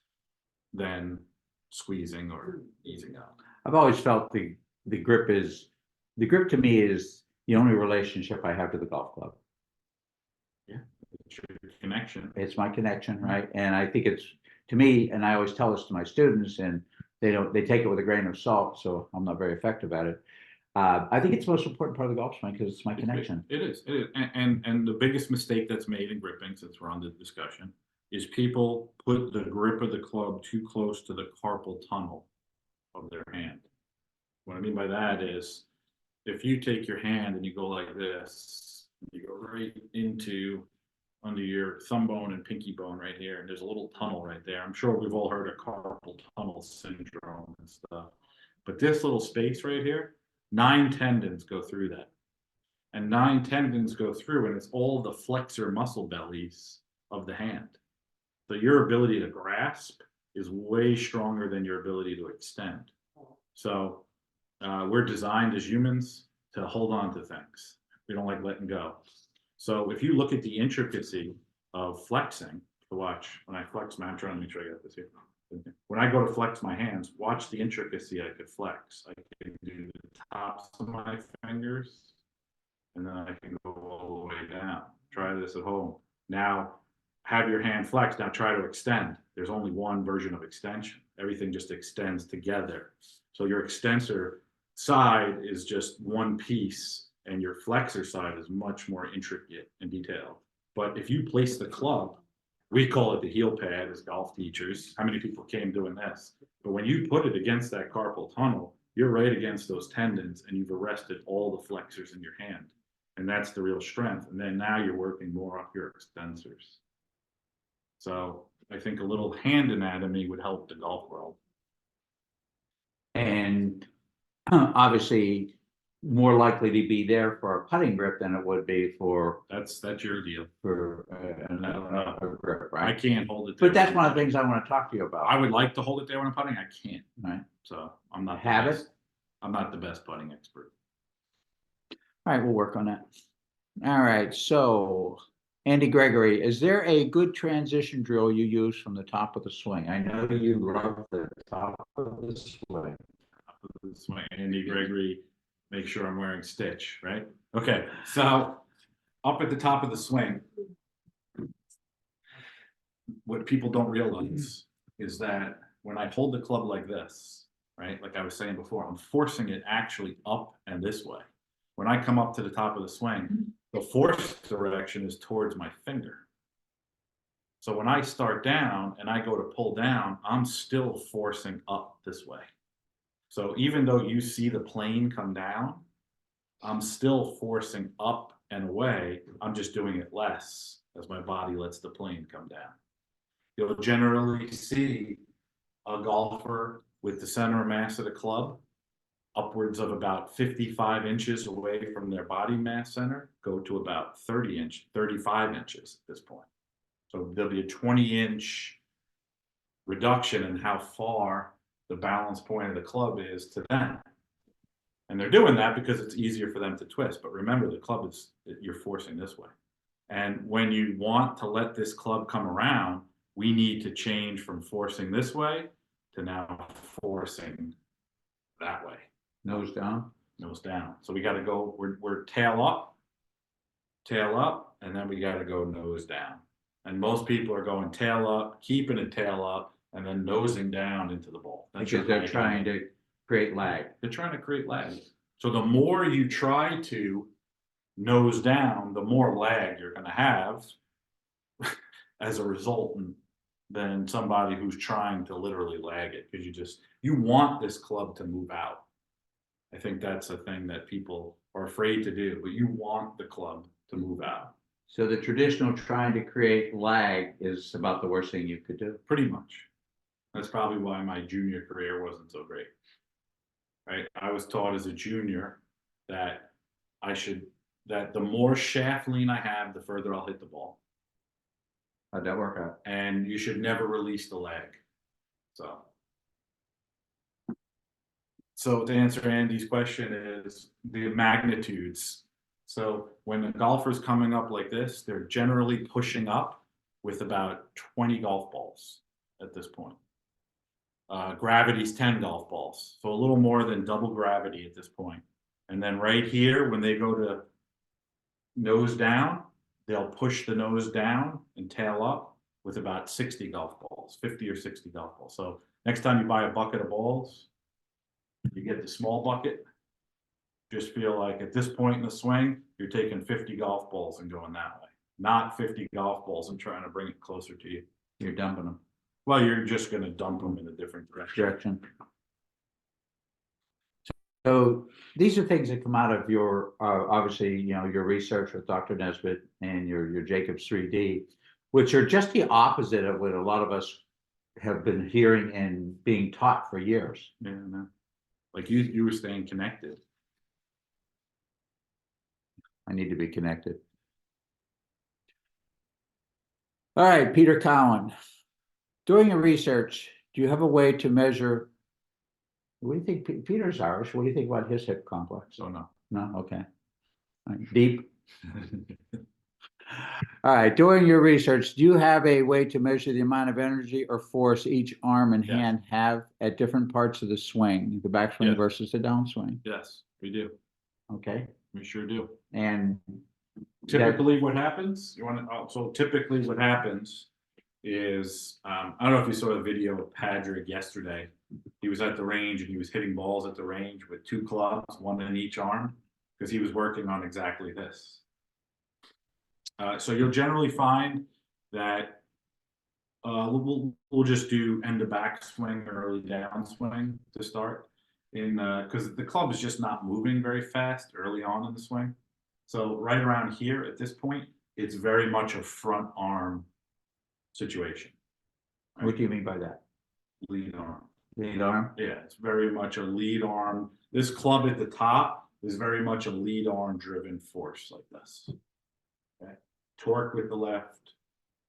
than squeezing or easing out. I've always felt the grip to me is the only relationship I have to the golf club. It's your connection. It's my connection, right? And I think it's, to me, and I always tell this to my students, and they take it with a grain of salt, so I'm not very effective at it. I think it's the most important part of the golf swing because it's my connection. It is. And the biggest mistake that's made in gripping, since we're on the discussion, is people put the grip of the club too close to the carpal tunnel of their hand. What I mean by that is, if you take your hand and you go like this, you go right into under your thumb bone and pinky bone right here, and there's a little tunnel right there. I'm sure we've all heard of carpal tunnel syndrome and stuff. But this little space right here, 9 tendons go through that. And 9 tendons go through, and it's all the flexor muscle bellies of the hand. So your ability to grasp is way stronger than your ability to extend. So we're designed as humans to hold on to things. We don't like letting go. So if you look at the intricacy of flexing, to watch when I flex my, I'm trying to make sure I got this here. When I go to flex my hands, watch the intricacy I could flex. I can do the tops of my fingers, and then I can go all the way down. Try this at home. Now, have your hand flexed. Now try to extend. There's only one version of extension. Everything just extends together. So your extensor side is just one piece, and your flexor side is much more intricate and detailed. But if you place the club, we call it the heel pad as golf teachers. How many people came doing this? But when you put it against that carpal tunnel, you're right against those tendons, and you've arrested all the flexors in your hand. And that's the real strength. And then now you're working more off your extensors. So I think a little hand anatomy would help the golf world. And obviously more likely to be there for a putting grip than it would be for That's your deal. another grip, I right? can't hold it there. But that's one of the things I want to talk to you about. I would like to hold it there when I'm putting. I can't. Right. So I'm not Have the it? best. I'm not the best putting expert. All right, we'll work on that. All right, so Andy Gregory, is there a good transition drill you use from the top of the swing? I know you love the top of the swing. This is my Andy Gregory, make sure I'm wearing Stitch, right? Okay, so up at the top of the swing, what people don't realize is that when I hold the club like this, right, like I was saying before, I'm forcing it actually up and this way. When I come up to the top of the swing, the force direction is towards my finger. So when I start down and I go to pull down, I'm still forcing up this way. So even though you see the plane come down, I'm still forcing up and away. I'm just doing it less as my body lets the plane come down. You'll generally see a golfer with the center of mass of the club upwards of about 55 inches away from their body mass center, go to about 35 inches at this point. So there'll be a 20-inch reduction in how far the balance point of the club is to them. And they're doing that because it's easier for them to twist. But remember, the club is, you're forcing this way. And when you want to let this club come around, we need to change from forcing this way to now forcing that way. Nose down? Nose down. So we got to go, we're tail up, and then we got to go nose down. And most people are going tail up, keeping it tail up, and then nosing down into the ball. That's Because they're trying to create lag. They're trying to create lag. So the more you try to nose down, the more lag you're going to have as a resultant than somebody who's trying to literally lag it, because you want this club to move out. I think that's a thing that people are afraid to do, but you want the club to move out. So the traditional trying to create lag is about the worst thing you could do. Pretty much. That's probably why my junior career wasn't so great. Right? I was taught as a junior that I should that the more shaft lean I have, the further I'll hit the ball. How'd that work out? And you should never release the leg. So to answer Andy's question is the magnitudes. So when a golfer's coming up like this, they're generally pushing up with about 20 golf balls at this point. Gravity's 10 golf balls, so a little more than double gravity at this point. And then right here, when they go to nose down, they'll push the nose down and tail up with about 60 golf balls, 50 or 60 golf balls. So next time you buy a bucket of balls, you get the small bucket. Just feel like at this point in the swing, you're taking 50 golf balls and going that way, not 50 golf balls and trying to bring it closer to you. You're dumping them. Well, you're just going to dump them in a different direction. So these are things that come out of your, obviously, you know, your research with Dr. Nesbitt and your Jacobs 3D, which are just the opposite of what a lot of us have been hearing and being taught for years. Yeah, no. Like you were staying connected. I need to be connected. All right, Peter Cowan. During your research, do you have a way to measure? What do you think? Peter's Irish. What do you think about his hip complex? So no. No, okay. All right, deep. All right. During your research, do you have a way to measure the amount of energy or force each arm and Yes. hand have at different parts of the swing, the backswing Yes. versus the downswing? Yes, we do. Okay. We sure do. And Typically what happens, you want to, so typically what happens is, I don't know if you saw the video of Patrick yesterday. He was at the range and he was hitting balls at the range with 2 clubs, 1 in each arm, because he was working on exactly this. So you'll generally find that we'll just do end to back swing or early down swing to start, because the club is just not moving very fast early on in the swing. So right around here at this point, it's very much a front arm situation. Right? what do you mean by that? Lead arm. Lead arm? Yeah, it's very much a lead arm. This club at the top is very much a lead arm driven force like this. Okay. Torque with the left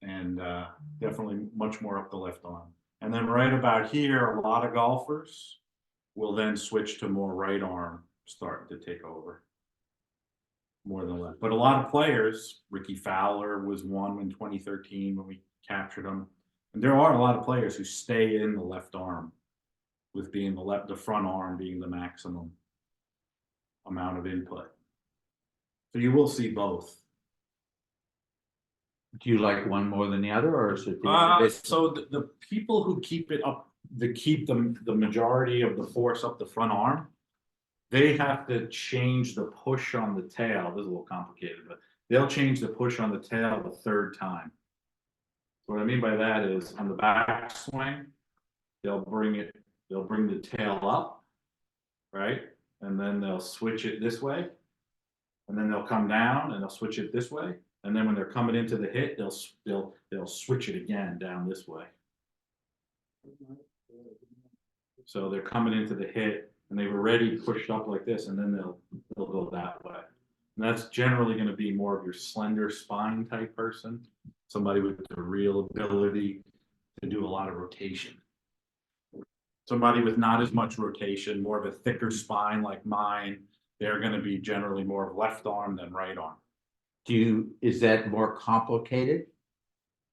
and definitely much more up the left arm. And then right about here, a lot of golfers will then switch to more right arm starting to take over. More than left. But a lot of players, Ricky Fowler was one in 2013 when we captured him. And there are a lot of players who stay in the left arm, with being the front arm being the maximum amount of input. So you will see both. Do you like one more than the other, or is it? So the people who keep it up, keep the majority of the force up the front arm, they have to change the push on the tail. This is a little complicated, but they'll change the push on the tail the 3rd time. So what I mean by that is on the back swing, they'll bring the tail up, right? And then they'll switch it this way. And then they'll come down and they'll switch it this way. And then when they're coming into the hit, they'll switch it again down this way. So they're coming into the hit and they've already pushed up like this, and then they'll go that way. And that's generally going to be more of your slender spine type person, somebody with the real ability to do a lot of rotation. Somebody with not as much rotation, more of a thicker spine like mine, they're going to be generally more of left arm than right arm. Is that more complicated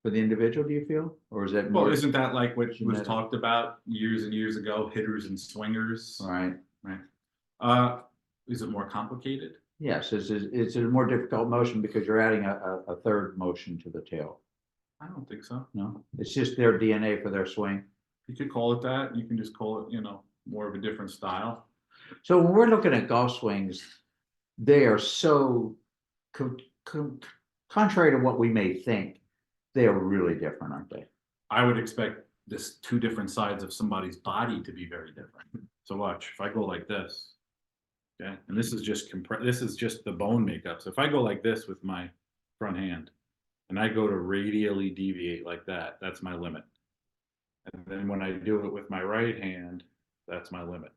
for the individual, do you feel? Or is that more? Well, isn't that like what was genetic? talked about years and years ago, hitters and swingers? Right. Right. Is it more complicated? Yes, it's a more difficult motion because you're adding a 3rd motion to the tail. I don't think so. No, it's just their DNA for their swing. You could call it that. You can just call it, more of a different style. So when we're looking at golf swings, they are so contrary to what we may think. They are really different, aren't they? I would expect this 2 different sides of somebody's body to be very different. So watch, if I go like this, okay, and this is just the bone makeup. So if I go like this with my front hand, and I go to radially deviate like that, that's my limit. And then when I do it with my right hand, that's my limit.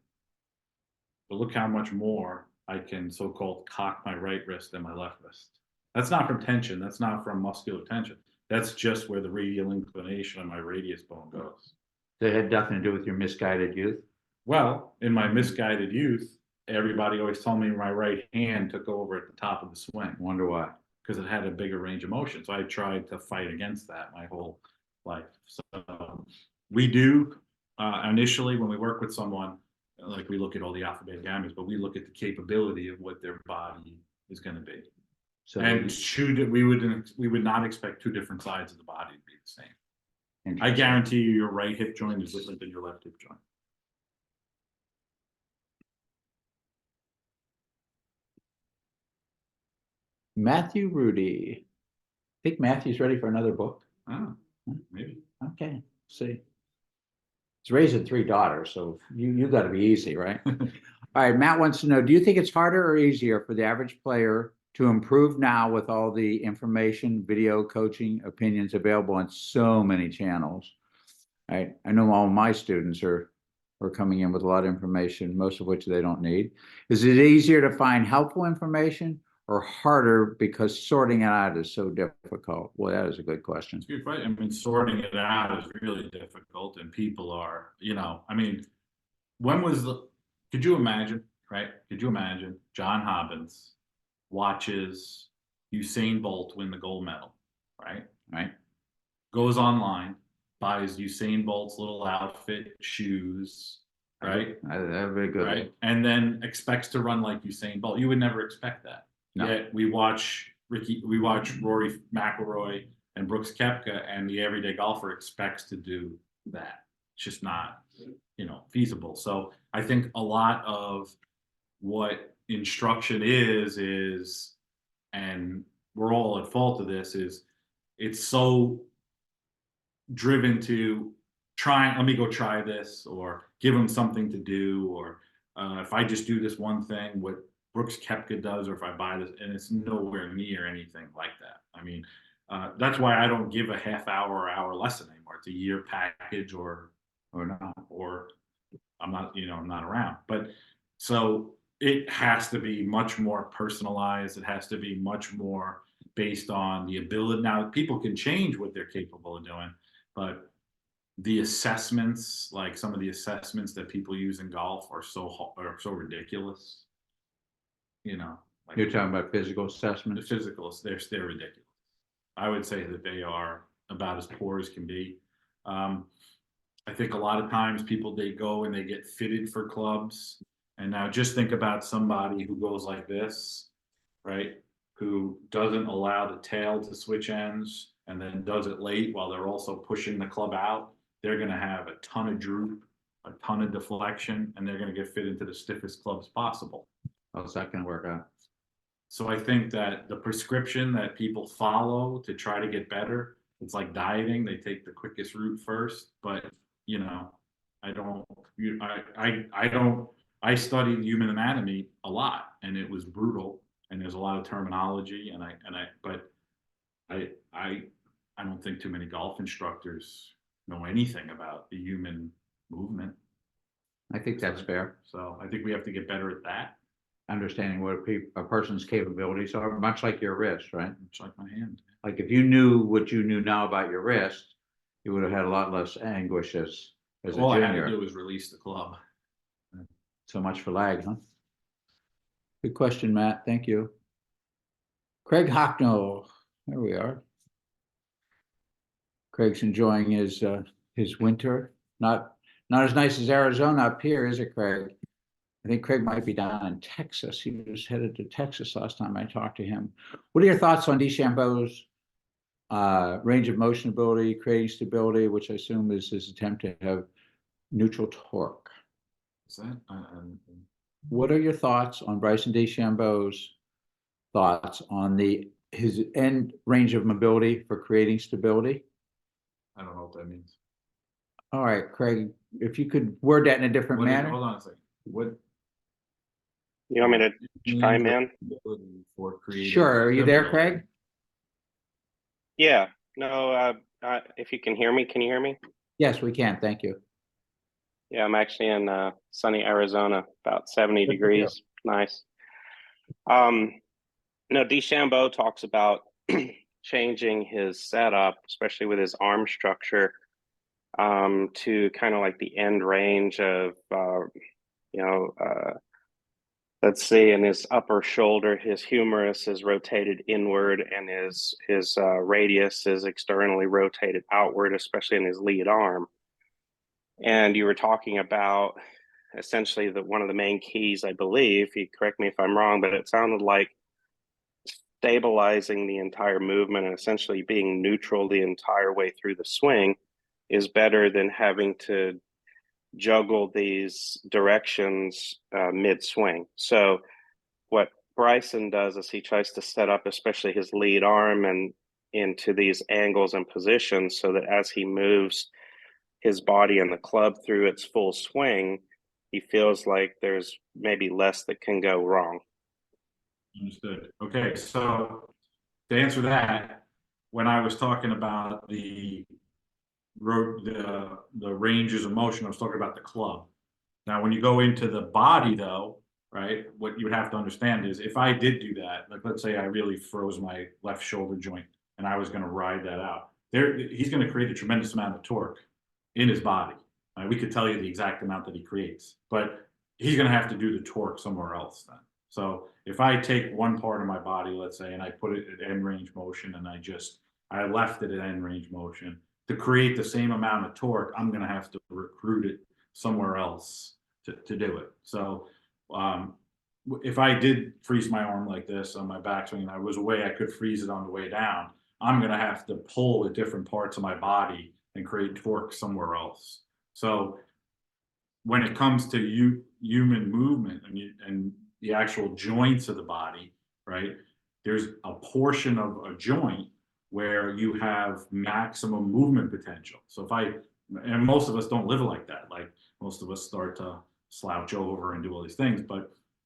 But look how much more I can so-called cock my right wrist and my left wrist. That's not from tension. That's not from muscular tension. That's just where the radial inclination of my radius bone goes. That had nothing to do with your misguided youth. Well, in my misguided youth, everybody always told me my right hand took over at the top of the swing Wonder why. because it had a bigger range of motion. So I tried to fight against that my whole life. So we do initially when we work with someone, like we look at all the alpha beta gammas, but we look at the capability of what their body is going to be. So And we would not expect two different sides of the body to be the same. I guarantee you your right hip joint is different than your left hip joint. Matthew Rudy. I think Matthew's ready for another book. Oh, maybe. Okay, see. He's raising 3 daughters, so you got to be easy, right? All right, Matt wants to know, do you think it's harder or easier for the average player to improve now with all the information, video, coaching, opinions available on so many channels? I know all my students are coming in with a lot of information, most of which they don't need. Is it easier to find helpful information or harder because sorting it out is so difficult? Well, that is a good question. It's a good question. I mean, sorting it out is really difficult, and people are, I mean, could you imagine, right? Could you imagine John Hobbins watches Usain Bolt win the gold medal, right? Right. Goes online, buys Usain Bolt's little outfit, shoes, right? That would be good. Right. And then expects to run like Usain Bolt. You would never expect that. No. Yet we watch Rory McIlroy and Brooks Koepka, and the everyday golfer expects to do that. It's just not, feasible. So I think a lot of what instruction is, and we're all at fault of this, is it's so driven to let me go try this, or give them something to do, or if I just do this one thing, what Brooks Koepka does, or if I buy this, and it's nowhere near anything like that. I mean, that's why I don't give a half hour or hour lesson anymore. It's a year package, or not, or I'm not, I'm not around. But so it has to be much more personalized. It has to be much more based on the ability. Now, people can change what they're capable of doing, but the assessments, like some of the assessments that people use in golf, are so ridiculous. Like You're talking about physical the assessments? physical, they're ridiculous. I would say that they are about as poor as can be. I think a lot of times they go and they get fitted for clubs. And now just think about somebody who goes like this, right? Who doesn't allow the tail to switch ends and then does it late while they're also pushing the club out. They're going to have a ton of droop, a ton of deflection, and they're going to get fit into the stiffest clubs possible. How's that going to work out? So I think that the prescription that people follow to try to get better, it's like dieting. They take the quickest route first, but I studied human anatomy a lot, and it was brutal, and there's a lot of terminology, but I don't think too many golf instructors know anything about the human movement. I think that's fair. So I think we have to get better at that. Understanding what a person's capabilities are, much like your wrist, right? Much like my hand. Like if you knew what you knew now about your wrist, you would have had a lot less anguish as a All I had to junior. do was release the club. So much for lag, huh? Good question, Matt. Thank you. Craig Hocknell, there we are. Craig's enjoying his winter. Not as nice as Arizona up here, is it, Craig? I think Craig might be down in Texas. He was headed to Texas last time I talked to him. What are your thoughts on DeChambeau's range of motion ability, creating stability, which I assume is his attempt to have neutral torque? Is that? What are your thoughts on Bryson DeChambeau's thoughts on his end range of mobility for creating stability? I don't know what that means. All right, Craig, if you could word that in a different manner. Hold on a second. What? You want me to chime in? For creating Sure. Are you there, stability? Craig? Yeah. No, if you can hear me, can you hear me? Yes, we can. Thank you. Yeah, I'm actually in sunny Arizona, about 70 Good for you. degrees. Nice. No, DeChambeau talks about changing his setup, especially with his arm structure, to kind of like the end range of, you know, let's see, in his upper shoulder, his humerus is rotated inward, and his radius is externally rotated outward, especially in his lead arm. And you were talking about essentially one of the main keys, I believe. You correct me if I'm wrong, but it sounded like stabilizing the entire movement and essentially being neutral the entire way through the swing is better than having to juggle these directions mid swing. So what Bryson does is he tries to set up especially his lead arm and into these angles and positions so that as he moves his body and the club through its full swing, he feels like there's maybe less that can go wrong. Understood. Okay, so to answer that, when I was talking about the ranges of motion, I was talking about the club. Now, when you go into the body, though, right, what you would have to understand is if I did do that, like let's say I really froze my left shoulder joint and I was going to ride that out, he's going to create a tremendous amount of torque in his body. We could tell you the exact amount that he creates, but he's going to have to do the torque somewhere else then. So if I take one part of my body, let's say, and I put it at end range motion and I left it at end range motion, to create the same amount of torque, I'm going to have to recruit it somewhere else to do it. So if I did freeze my arm like this on my backswing and I was away, I could freeze it on the way down. I'm going to have to pull at different parts of my body and create torque somewhere else. So when it comes to human movement and the actual joints of the body, right, there's a portion of a joint where you have maximum movement potential. So and most of us don't live like that. Like most of us start to slouch over and do all these things,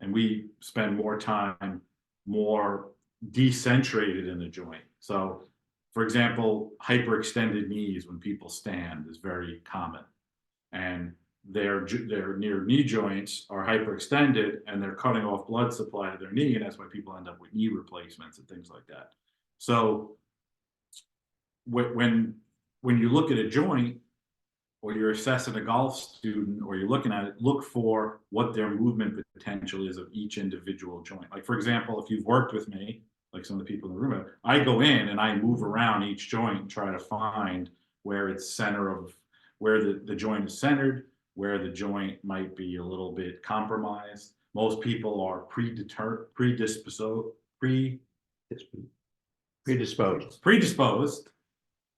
and we spend more time more decentrated in the joint. So for example, hyperextended knees when people stand is very common, and their near knee joints are hyperextended and they're cutting off blood supply to their knee, and that's why people end up with knee replacements and things like that. So when you look at a joint, or you're assessing a golf student, or you're looking at it, look for what their movement potential is of each individual joint. Like for example, if you've worked with me, like some of the people in the room, I go in and I move around each joint and try to find where it's where the joint is centered, where the joint might be a little bit compromised. Most people are predisposed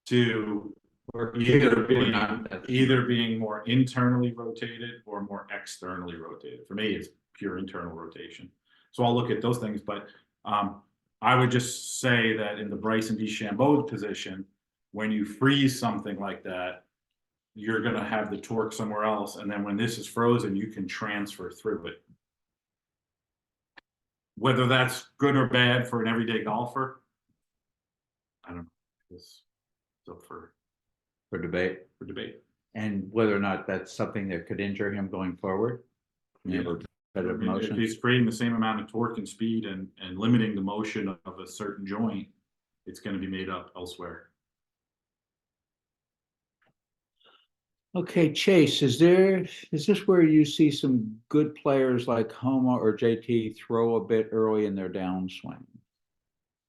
to either being more internally rotated or more externally rotated. For me, it's pure internal rotation. So I'll look at those things, but I would just say that in the Bryson DeChambeau position, when you freeze something like that, you're going to have the torque somewhere else. And then when this is frozen, you can transfer through it. Whether that's good or bad for an everyday golfer, I don't know. It's up for debate. And whether or not that's something that could injure him going forward. Yeah. If he's creating the same amount of torque and speed and limiting the motion of a certain joint, it's going to be made up elsewhere. Okay, Chase, is this where you see some good players like Homa or JT throw a bit early in their downswing?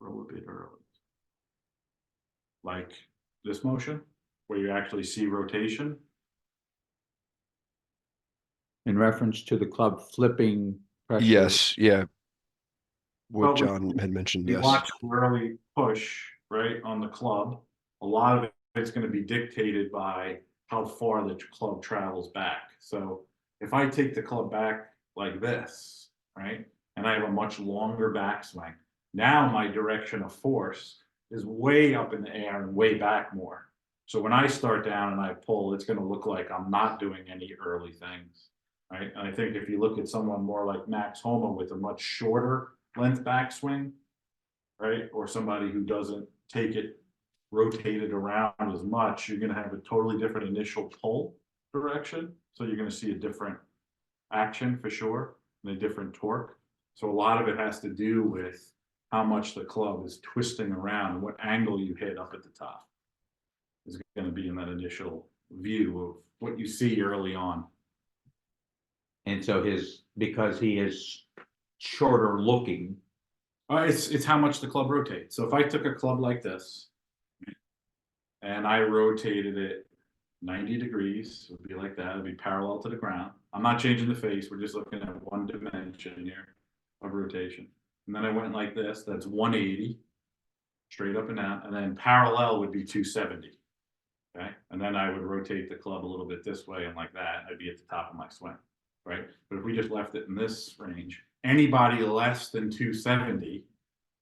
Throw a bit early. Like this motion, where you actually see rotation? In reference to the club flipping pressure? Yes, yeah. What Well, John had mentioned, you yes. watch early push, right, on the club. A lot of it's going to be dictated by how far the club travels back. So if I take the club back like this, right, and I have a much longer backswing, now my direction of force is way up in the air and way back more. So when I start down and I pull, it's going to look like I'm not doing any early things, right? And I think if you look at someone more like Max Homa with a much shorter length backswing, right, or somebody who doesn't take it rotated around as much, you're going to have a totally different initial pull direction. So you're going to see a different action for sure, and a different torque. So a lot of it has to do with how much the club is twisting around and what angle you hit up at the top is going to be in that initial view of what you see early on. And so because he is shorter looking, It's how much the club rotates. So if I took a club like this and I rotated it 90 degrees, it would be like that. It'd be parallel to the ground. I'm not changing the face. We're just looking at one dimension here of rotation. And then I went like this. That's 180 straight up and down. And then parallel would be 270. Okay. And then I would rotate the club a little bit this way and like that. I'd be at the top of my swing. Right. But if we just left it in this range, anybody less than 270,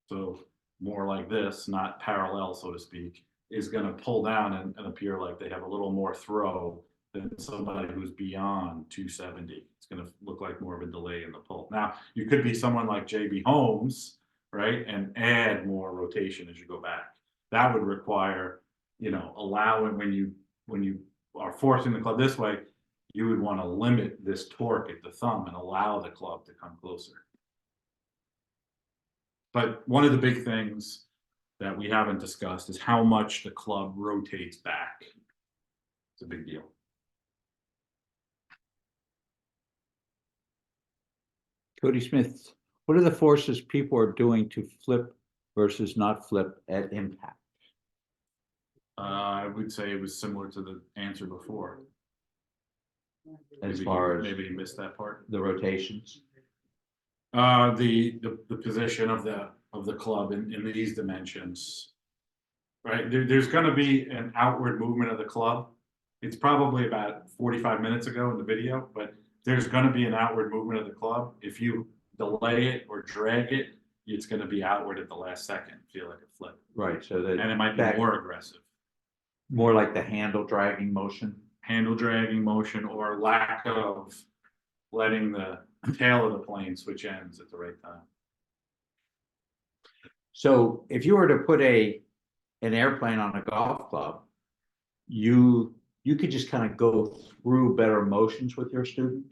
so more like this, not parallel, so to speak, is going to pull down and appear like they have a little more throw than somebody who's beyond 270. It's going to look like more of a delay in the pull. Now, you could be someone like JB Holmes, right, and add more rotation as you go back. That would require, allowing when you are forcing the club this way, you would want to limit this torque at the thumb and allow the club to come closer. But one of the big things that we haven't discussed is how much the club rotates back. It's a big deal. Cody Smith, what are the forces people are doing to flip versus not flip at impact? I would say it was similar to the answer before. As far as maybe you missed that part. the rotations? The position of the club in these dimensions, right? There's going to be an outward movement of the club. It's probably about 45 minutes ago in the video, but there's going to be an outward movement of the club. If you delay it or drag it, it's going to be outward at the last second, feel like a flip. Right, so that And it might be back- more aggressive. more like the handle dragging motion. Handle dragging motion or lack of letting the tail of the plane switch ends at the right time. So if you were to put an airplane on a golf club, you could just kind of go through better motions with your student.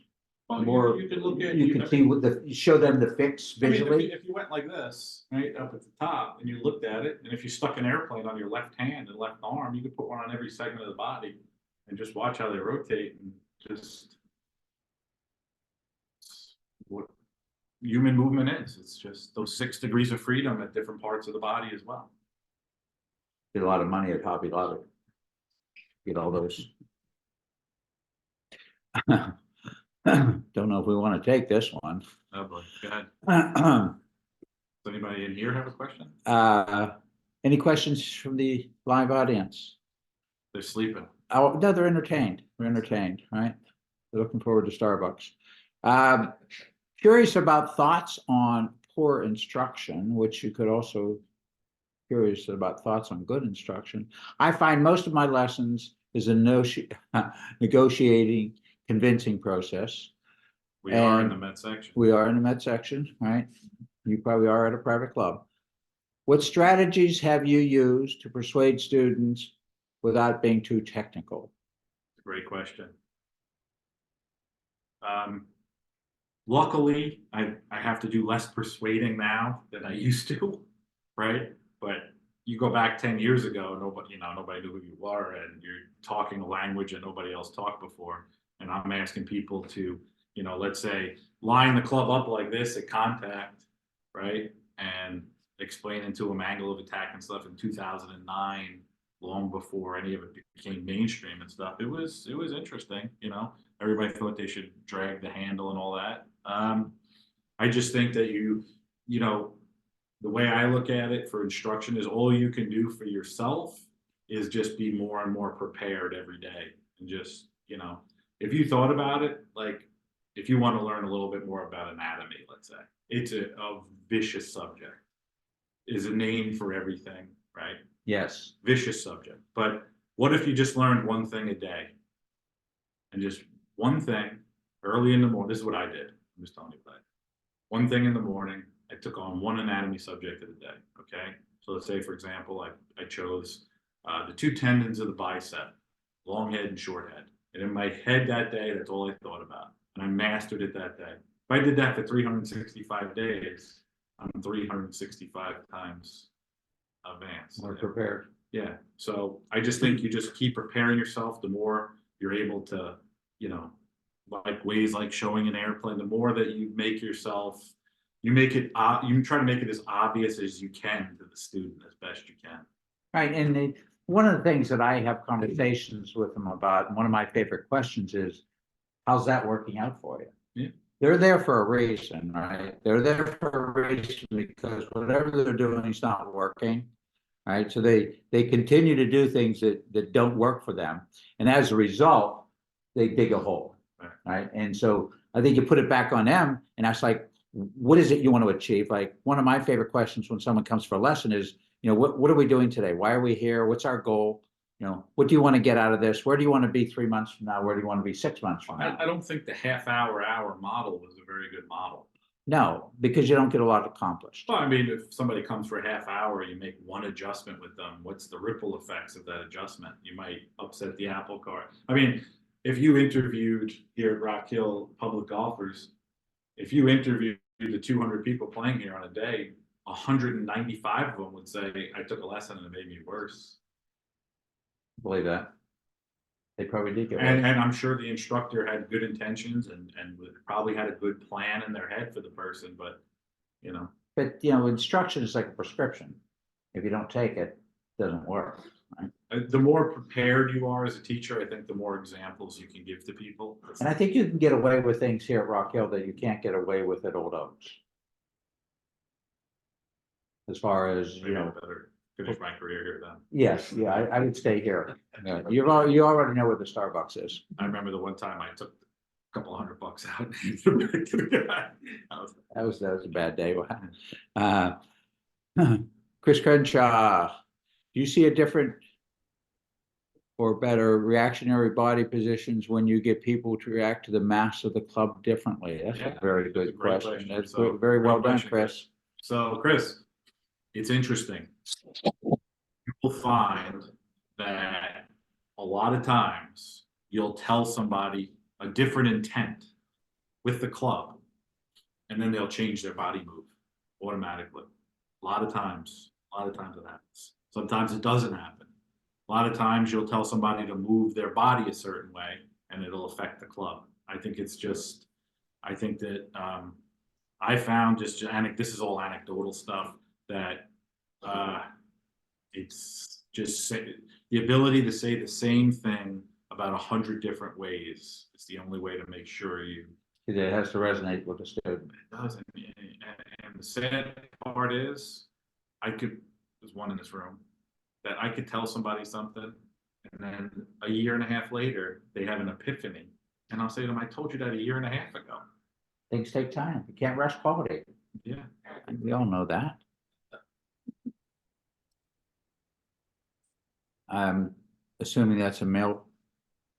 Well, More, you can look at you can see what you show them the fix I mean, visually. if you went like this, right, up at the top, and you looked at it, and if you stuck an airplane on your left hand and left arm, you could put one on every segment of the body and just watch how they rotate and just what human movement is. It's just those 6 degrees of freedom at different parts of the body as well. Get a lot of money at Hobby Lobby. Get all those. Don't know if we want to take this one. Oh boy, go ahead. Does anybody in here have a question? Any questions from the live audience? They're sleeping. Oh, no, they're entertained. They're entertained, right? They're looking forward to Starbucks. Curious about thoughts on poor instruction, which you could also curious about thoughts on good instruction. I find most of my lessons is a negotiating, convincing process. We are in And the med section. We are in the med section, right? You probably are at a private club. What strategies have you used to persuade students without being too technical? Great question. Luckily, I have to do less persuading now than I used to, right? But you go back 10 years ago, nobody knew who you were, and you're talking a language that nobody else talked before. And I'm asking people to, let's say, line the club up like this at contact, right? And explaining to them angle of attack and stuff in 2009, long before any of it became mainstream and stuff. It was interesting, Everybody thought they should drag the handle and all that. I just think that the way I look at it for instruction is all you can do for yourself is just be more and more prepared every day. And just, if you thought about it, like if you want to learn a little bit more about anatomy, let's say, it's a vicious subject. Is a name for everything, right? Yes. Vicious subject. But what if you just learned one thing a day? And just one thing early in the morning. This is what I did. I'm just telling you that. One thing in the morning, I took on one anatomy subject of the day. Okay. So let's say, for example, I chose the 2 tendons of the bicep, long head and short head. And in my head that day, that's all I thought about. And I mastered it that day. I did that for 365 days, I'm 365 times advanced. More prepared. Yeah, so I just think you just keep preparing yourself, the more you're able to, you know, like ways like showing an airplane, the more that you make yourself, you make it, you try to make it as obvious as you can to the student as best you can. Right, and one of the things that I have conversations with them about, and one of my favorite questions is, how's that working out for you? Yeah. They're there for a reason, right? They're there for a reason because whatever they're doing is not working. Right, so they continue to do things that don't work for them, and as a result, they dig a hole, right? And so I think you put it back on them, and that's like, what is it you want to achieve? Like one of my favorite questions when someone comes for a lesson is, you know, what are we doing today? Why are we here? What's our goal? You know, what do you want to get out of this? Where do you want to be 3 months from now? Where do you want to be 6 months from now? I don't think the half-hour model was a very good model. No, because you don't get a lot accomplished. Well, I mean, if somebody comes for a half hour, you make one adjustment with them, what's the ripple effects of that adjustment? You might upset the apple cart. I mean, if you interviewed here at Rock Hill public golfers, if you interviewed the 200 people playing here on a day, 195 of them would say, I took a lesson and it made me worse. Believe that. They probably did get And worse. I'm sure the instructor had good intentions and probably had a good plan in their head for the person, but you know. But you know, instruction is like a prescription. If you don't take it, it doesn't work. Right? The more prepared you are as a teacher, I think the more examples you can give to people. And I think you can get away with things here at Rock Hill that you can't get away with at Old Oaks. As far as, you Maybe I know, better finish my career here then. yes, yeah, I would stay here. Yeah, you already know where the Starbucks is. I remember the one time I took a couple $100 out. That was a bad day. Chris Crenshaw, do you see a different or better reactionary body positions when you get people to react to the mass of the club differently? That's Yeah, a very that's a good great question. question. That's So, very well great done, question, Chris. So, Chris, it's interesting. You will find that a lot of times you'll tell somebody a different intent with the club, and then they'll change their body move automatically. A lot of times it happens. Sometimes it doesn't happen. A lot of times you'll tell somebody to move their body a certain way, and it'll affect the club. I think that I found this is all anecdotal stuff, that it's just the ability to say the same thing about 100 different ways is the only way to make sure you. It has to resonate with the student. It does, and the sad part is, there's one in this room, that I could tell somebody something, and then a year and a half later, they have an epiphany, and I'll say to them, I told you that a year and a half ago. Things take time. You can't rush quality. Yeah. We all know that. I'm assuming that's a male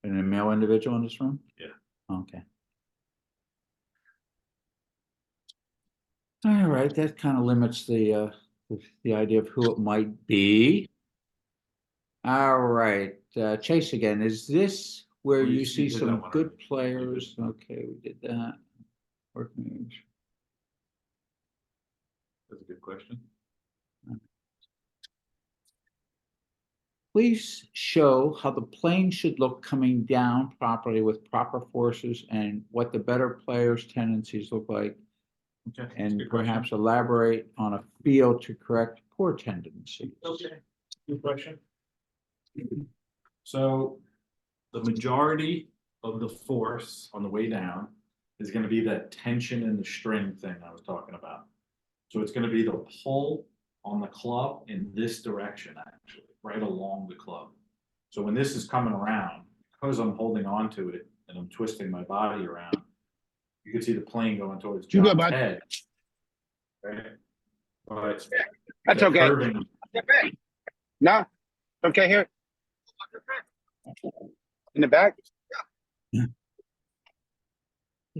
individual in this room? Yeah. Okay. All right, that kind of limits the idea of who it might be. All right, Chase again, is this where We you see did that some one good already. players? Okay, we did that. Working. That's a good question. Please show how the plane should look coming down properly with proper forces and what the better players' tendencies look like, Okay. that's a and good question. perhaps elaborate on a field to correct poor tendencies. Okay, good question. So the majority of the force on the way down is going to be that tension in the string thing I was talking about. So it's going to be the pull on the club in this direction, actually, right along the club. So when this is coming around, because I'm holding on to it and I'm twisting my body around, you can see the plane going towards You good, John's bud? head. Right? But That's the okay. curving- No, okay here. In the back?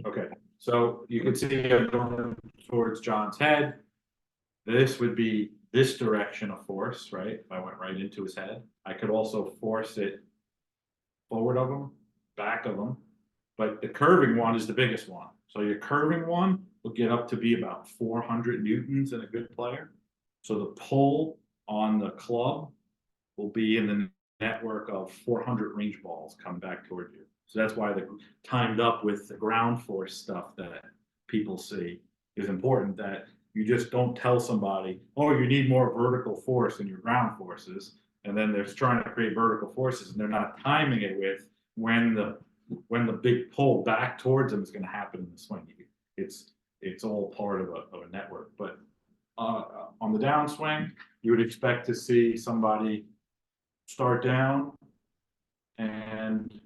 Okay, so you can see it going towards John's head. This would be this direction of force, right? If I went right into his head, I could also force it forward of him, back of him, but the curving one is the biggest one. So your curving one will get up to be about 400 newtons in a good player. So the pull on the club will be in the network of 400 range balls coming back toward you. So that's why the timed up with the ground force stuff that people see is important, that you just don't tell somebody, oh, you need more vertical force in your ground forces. And then they're trying to create vertical forces and they're not timing it with when the big pull back towards them is going to happen in the swing. It's all part of a network. But on the downswing, you would expect to see somebody start down and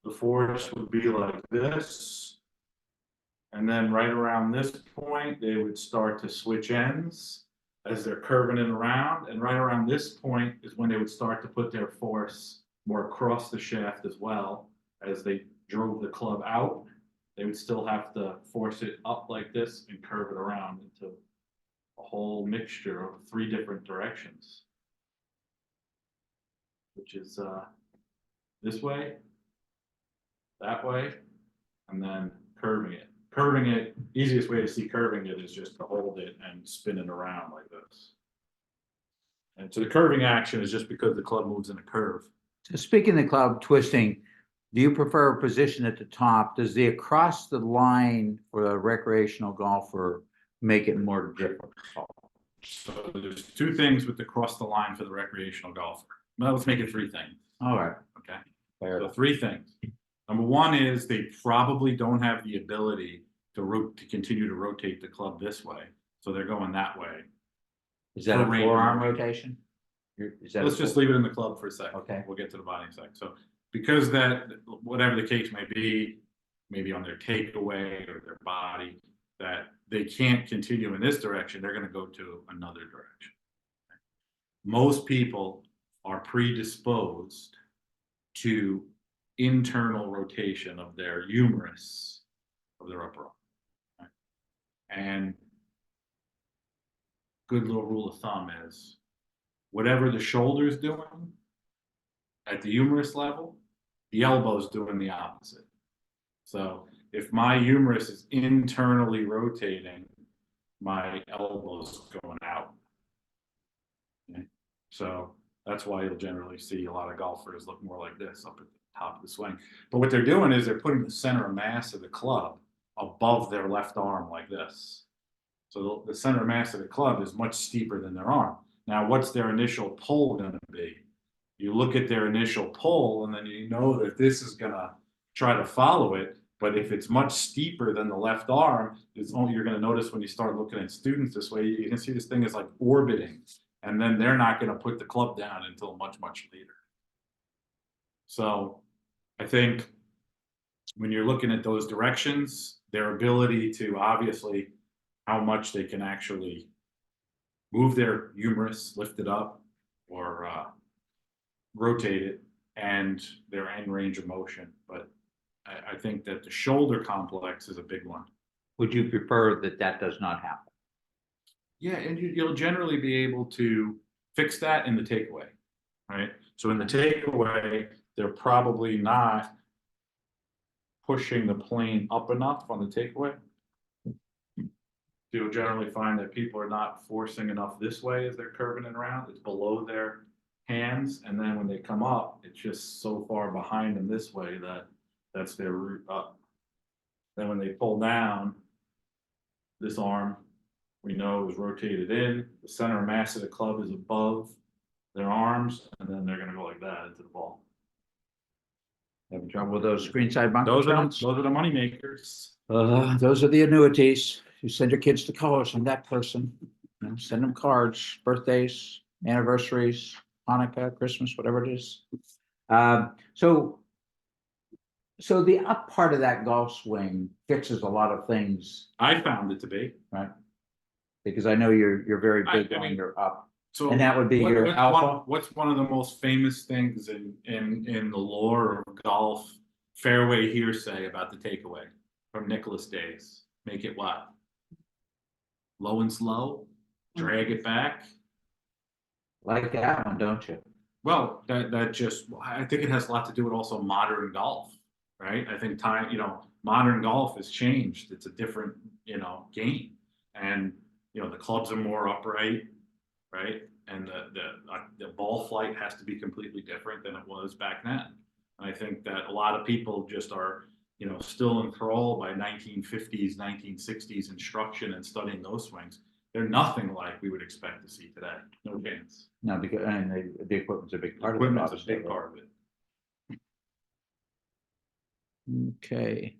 the force would be like this. And then right around this point, they would start to switch ends as they're curving it around. And right around this point is when they would start to put their force more across the shaft as well. As they drove the club out, they would still have to force it up like this and curve it around into a whole mixture of 3 different directions. Which is this way, that way, and then curving it. Curving it, easiest way to see curving it is just to hold it and spin it around like this. And so the curving action is just because the club moves in a curve. So speaking of the club twisting, do you prefer a position at the top? Does the across the line for a recreational golfer make it more difficult? So there's 2 things with the cross the line for the recreational golfer. Well, let's make it 3 things. All right. Okay. Fair So enough. 3 things. Number 1 is they probably don't have the ability to continue to rotate the club this way. So they're going that way. Is that a For range forearm motion. rotation? Is that Let's just leave it in the club for a second. Okay. We'll get to the body in a second. So because that, whatever the case may be, maybe on their takeaway or their body, that they can't continue in this direction, they're going to go to another direction. Most people are predisposed to internal rotation of their humerus of their upper arm. Right? And good little rule of thumb is whatever the shoulder's doing at the humerus level, the elbow's doing the opposite. So if my humerus is internally rotating, my elbow's going out. Okay? So that's why you'll generally see a lot of golfers look more like this up at the top of the swing. But what they're doing is they're putting the center of mass of the club above their left arm like this. So the center of mass of the club is much steeper than their arm. Now, what's their initial pull going to be? You look at their initial pull and then you know that this is going to try to follow it. But if it's much steeper than the left arm, it's only you're going to notice when you start looking at students this way, you can see this thing is like orbiting. And then they're not going to put the club down until much, much later. So I think when you're looking at those directions, their ability to obviously how much they can actually move their humerus, lift it up, or rotate it, and their end range of motion. But I think that the shoulder complex is a big one. Would you prefer that that does not happen? Yeah, and you'll generally be able to fix that in the takeaway, right? So in the takeaway, they're probably not pushing the plane up enough on the takeaway. You'll generally find that people are not forcing enough this way as they're curving it around. It's below their hands, and then when they come up, it's just so far behind them this way that that's their route up. Then when they pull down, this arm, we know, is rotated in. The center of mass of the club is above their arms, and then they're going to go like that into the ball. Having trouble with those screen side bunker Those rounds? are the money makers. Those are the annuities. You send your kids to college from that person. You know, send them cards, birthdays, anniversaries, Hanukkah, Christmas, whatever it is. So the up part of that golf swing fixes a lot of things, I found it to be. right? Because I know you're very I big on mean, your up. So And that would be your alpha? What's one of the most famous things in the lore of golf fairway hearsay about the takeaway from Nicklaus days? Make it what? Low and slow, drag it back. Like that one, don't you? Well, that just I think it has a lot to do with also modern golf, right? I think time, modern golf has changed. It's a different, game. And, the clubs are more upright, right? And the ball flight has to be completely different than it was back then. And I think that a lot of people just are, still enthralled by 1950s, 1960s instruction and studying those swings. They're nothing like we would expect to see today. No chance. No, because, and the equipment's a big part of it. Equipment's a obviously, big right? part of it. Okay.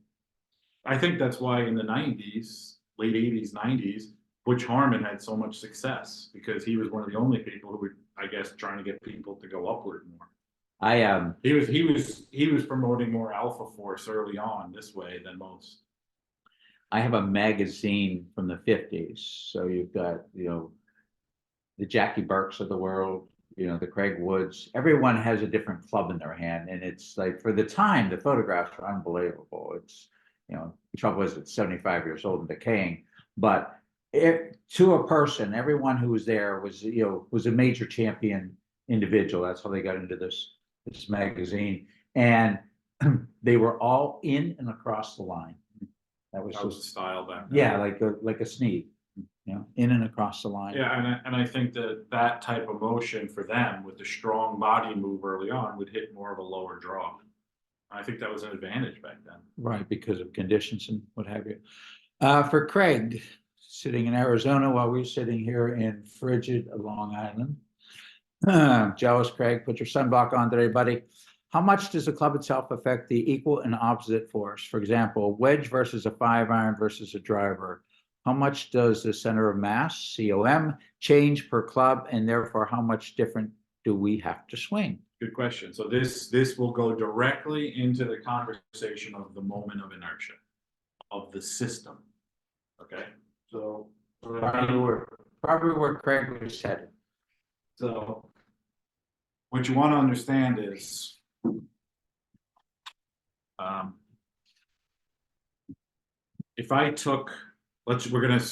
I think that's why in the 90s, late 80s, 90s, Butch Harmon had so much success because he was one of the only people who were, I guess, trying to get people to go upward more. He was promoting more alpha force early on this way than most. I have a magazine from the 50s. So you've got, the Jackie Burks of the world, the Craig Woods. Everyone has a different club in their hand. And it's like, for the time, the photographs are unbelievable. It's, the trouble is it's 75 years old and decaying. But to a person, everyone who was there was a major champion individual. That's how they got into this magazine. And they were all in and across the line. That was That was the just, style back then. yeah, like a sneak, in and across the line. Yeah, and I think that type of motion for them with the strong body move early on would hit more of a lower draw. I think that was an advantage back then. Right, because of conditions and what have you. For Craig, sitting in Arizona while we're sitting here in frigid Long Island. Jealous, Craig, put your sunblock on today, buddy. How much does the club itself affect the equal and opposite force? For example, a wedge versus a 5-iron versus a driver. How much does the center of mass, COM, change per club, and therefore how much different do we have to swing? Good question. So this will go directly into the conversation of the moment of inertia of the system. Okay, so Probably where Craig was headed. So what you want to understand is if I took, we're going to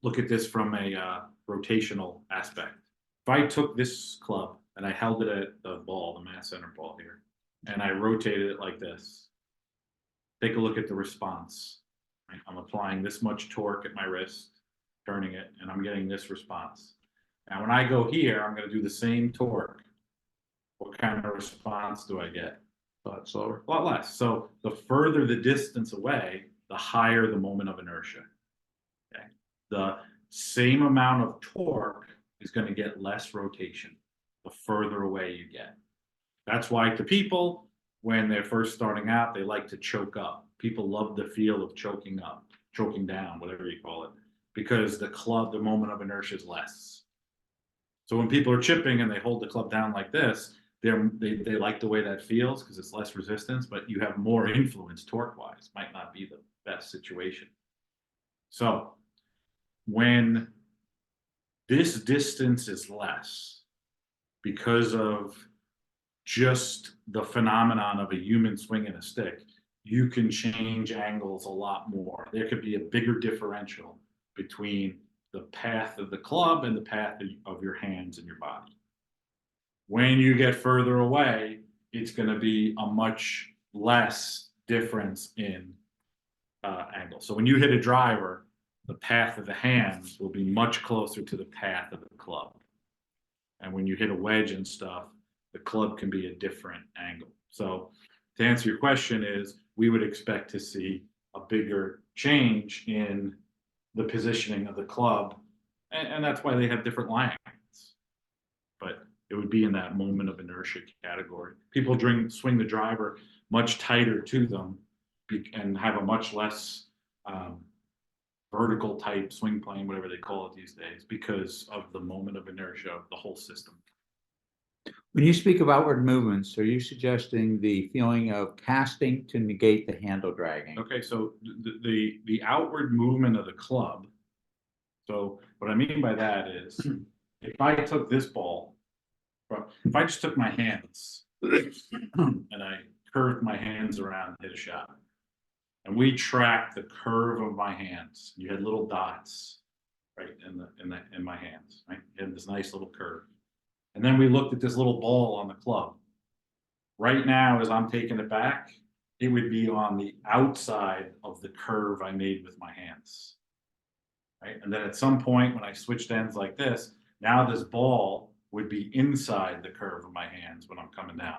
look at this from a rotational aspect. If I took this club and I held it at the ball, the mass center ball here, and I rotated it like this, take a look at the response. Right? I'm applying this much torque at my wrist, turning it, and I'm getting this response. Now, when I go here, I'm going to do the same torque. What kind of response do I get? A lot slower. A lot less. So the further the distance away, the higher the moment of inertia. Okay. The same amount of torque is going to get less rotation the further away you get. That's why to people, when they're first starting out, they like to choke up. People love the feel of choking up, choking down, whatever you call it, because the moment of inertia is less. So when people are chipping and they hold the club down like this, they like the way that feels because it's less resistance, but you have more influence torque-wise. Might not be the best situation. So when this distance is less because of just the phenomenon of a human swinging a stick, you can change angles a lot more. There could be a bigger differential between the path of the club and the path of your hands and your body. When you get further away, it's going to be a much less difference in angle. So when you hit a driver, the path of the hands will be much closer to the path of the club. And when you hit a wedge and stuff, the club can be a different angle. So to answer your question is, we would expect to see a bigger change in the positioning of the club. And that's why they have different lines. But it would be in that moment of inertia category. People swing the driver much tighter to them and have a much less vertical type swing plane, whatever they call it these days, because of the moment of inertia of the whole system. When you speak of outward movements, are you suggesting the feeling of casting to negate the handle dragging? Okay, so the outward movement of the club. So what I mean by that is, if I took this ball, if I just took my hands and I curved my hands around and hit a shot, and we tracked the curve of my hands, you had little dots, right, in my hands, right? You had this nice little curve. And then we looked at this little ball on the club. Right now, as I'm taking it back, it would be on the outside of the curve I made with my hands. Right, and then at some point when I switched ends like this, now this ball would be inside the curve of my hands when I'm coming down.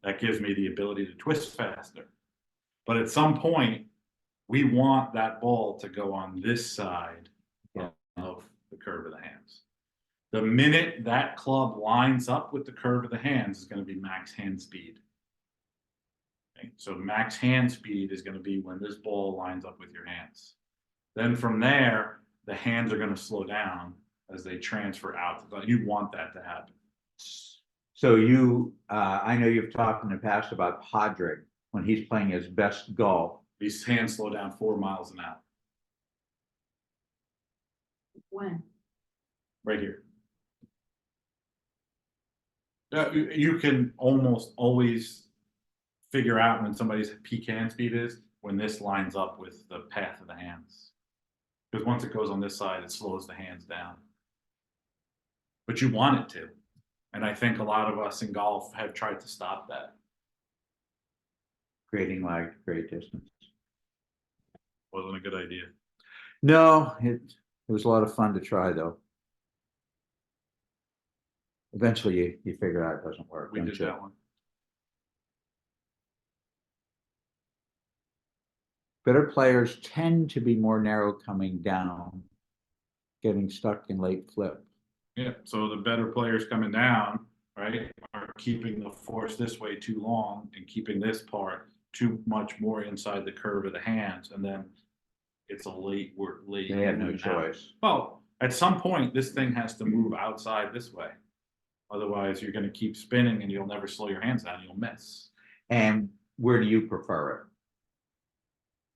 That gives me the ability to twist faster. But at some point, we want that ball to go on this side of the curve of the hands. The minute that club lines up with the curve of the hands is going to be max hand speed. Okay, so max hand speed is going to be when this ball lines up with your hands. Then from there, the hands are going to slow down as they transfer out. You want that to happen. So you, I know you've talked in the past about Padraig when he's playing his best golf. These hands slow down 4 miles an hour. When? Right here. You can almost always figure out when somebody's peak hand speed is when this lines up with the path of the hands. Because once it goes on this side, it slows the hands down. But you want it to. And I think a lot of us in golf have tried to stop that. Creating lag, great distance. Wasn't a good idea. No, it was a lot of fun to try though. Eventually you figure out it doesn't work. We don't did you? that one. Better players tend to be more narrow coming down, getting stuck in late flip. Yeah, so the better players coming down, right, are keeping the force this way too long and keeping this part too much more inside the curve of the hands, and then it's a late work late. They had no movement out. choice. Well, at some point, this thing has to move outside this way. Otherwise, you're going to keep spinning and you'll never slow your hands down. You'll miss. And where do you prefer it?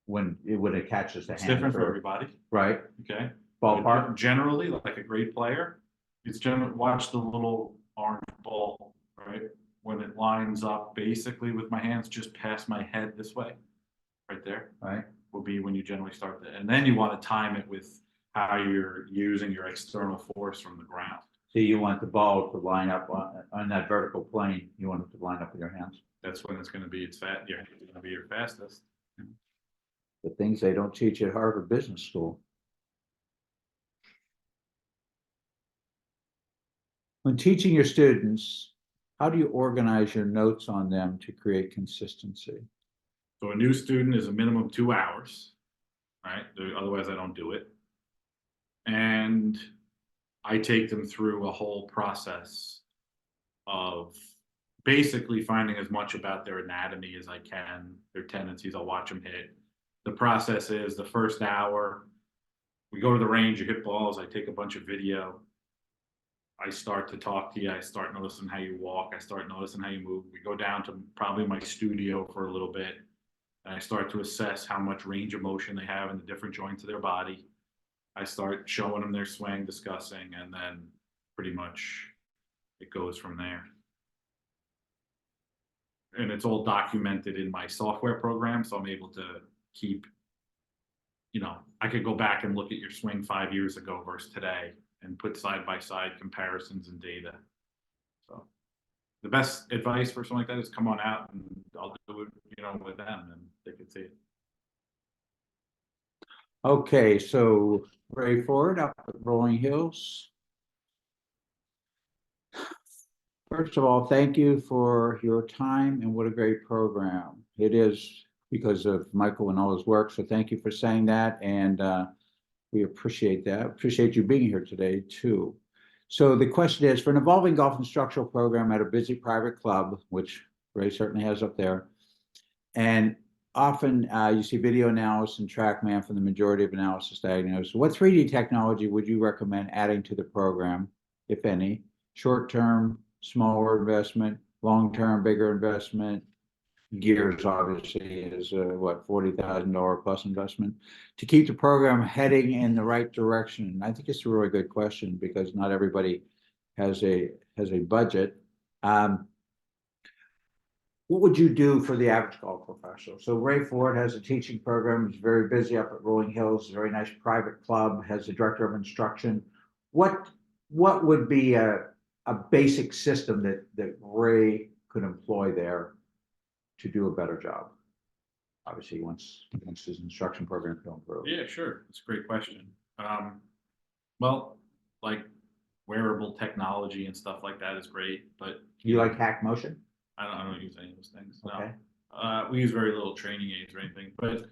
When it catches the It's hand, different for everybody. right? Okay. Ballpark. Generally, like a great player, it's generally watch the little orange ball, right? When it lines up basically with my hands just past my head this way, right there, Right. will be when you generally start that. And then you want to time it with how you're using your external force from the ground. So you want the ball to line up on that vertical plane. You want it to line up with your hands. That's when it's going to be it's going to be your fastest. The things they don't teach at Harvard Business School. When teaching your students, how do you organize your notes on them to create consistency? So a new student is a minimum 2 hours, right? Otherwise, I don't do it. And I take them through a whole process of basically finding as much about their anatomy as I can, their tendencies. I'll watch them hit. The process is the first hour, we go to the range, you hit balls, I take a bunch of video. I start to talk to you. I start noticing how you walk. I start noticing how you move. We go down to probably my studio for a little bit. And I start to assess how much range of motion they have in the different joints of their body. I start showing them their swing, discussing, and then pretty much it goes from there. And it's all documented in my software program, so I'm able to keep, I could go back and look at your swing 5 years ago versus today and put side-by-side comparisons and data. So the best advice for something like that is come on out and I'll do it, with them and they can see it. Okay, so Ray Ford up at Rolling Hills. First of all, thank you for your time and what a great program. It is because of Michael and all his work, so thank you for saying that, and we appreciate that. Appreciate you being here today, too. So the question is, for an evolving golf instructional program at a busy private club, which Ray certainly has up there, and often you see video analysis and TrackMan for the majority of analysis diagnosis. What 3D technology would you recommend adding to the program, if any? Short-term, smaller investment, long-term, bigger investment? Gears obviously is what, $40,000 plus investment to keep the program heading in the right direction. I think it's a really good question because not everybody has a budget. What would you do for the average golf professional? So Ray Ford has a teaching program. He's very busy up at Rolling Hills. A very nice private club. Has a director of instruction. What would be a basic system that Ray could employ there to do a better job? obviously once his instruction program to improve. Yeah, sure. It's a great question. Well, like wearable technology and stuff like that is great, but You like hack motion? I don't use any of those things. No. Okay. We use very little training aids or anything, but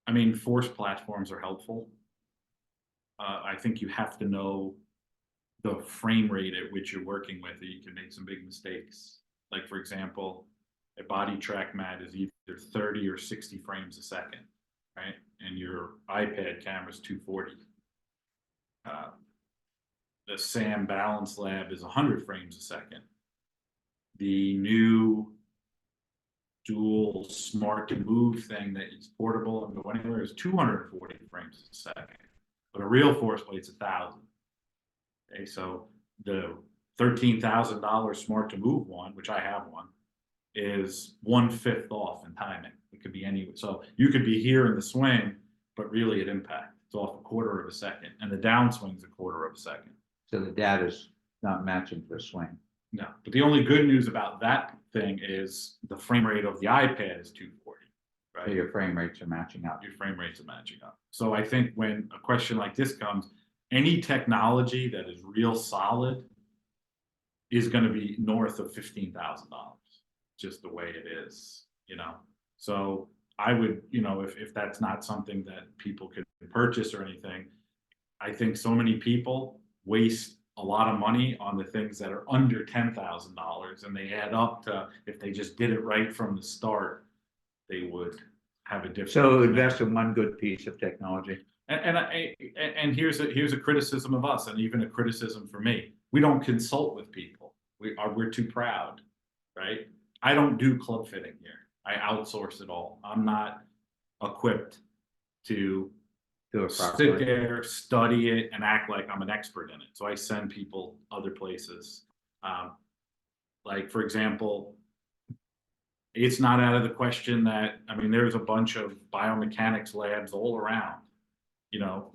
I mean, force platforms are helpful. I think you have to know the frame rate at which you're working with, or you can make some big mistakes. Like, for example, a body track mat is either 30 or 60 frames a second, right? And your iPad camera is 240. The SAM Balance Lab is 100 frames a second. The new dual smart to move thing that is portable and go anywhere is 240 frames a second. But a real force plate's 1,000. Okay, so the $13,000 smart to move one, which I have one, is 1/5 off in timing. It could be anywhere. So you could be here in the swing, but really at impact, it's off 1/4 of a second, and the downswing's 1/4 of a second. So the data's not matching for a swing. No, but the only good news about that thing is the frame rate of the iPad is 240, So right? your frame rates are matching up. Your frame rates are matching up. So I think when a question like this comes, any technology that is real solid is going to be north of $15,000, just the way it is, you know? So I would, you know, if that's not something that people could purchase or anything, I think so many people waste a lot of money on the things that are under $10,000, and they add up to, if they just did it right from the start, they would have a different. So invest in one good piece of technology. And here's a criticism of us, and even a criticism for me. We don't consult with people. We're too proud, right? I don't do club fitting here. I outsource it all. I'm not equipped to Do it sit properly. there, study it, and act like I'm an expert in it. So I send people other places. Like, for example, it's not out of the question that, I mean, there's a bunch of biomechanics labs all around. You know,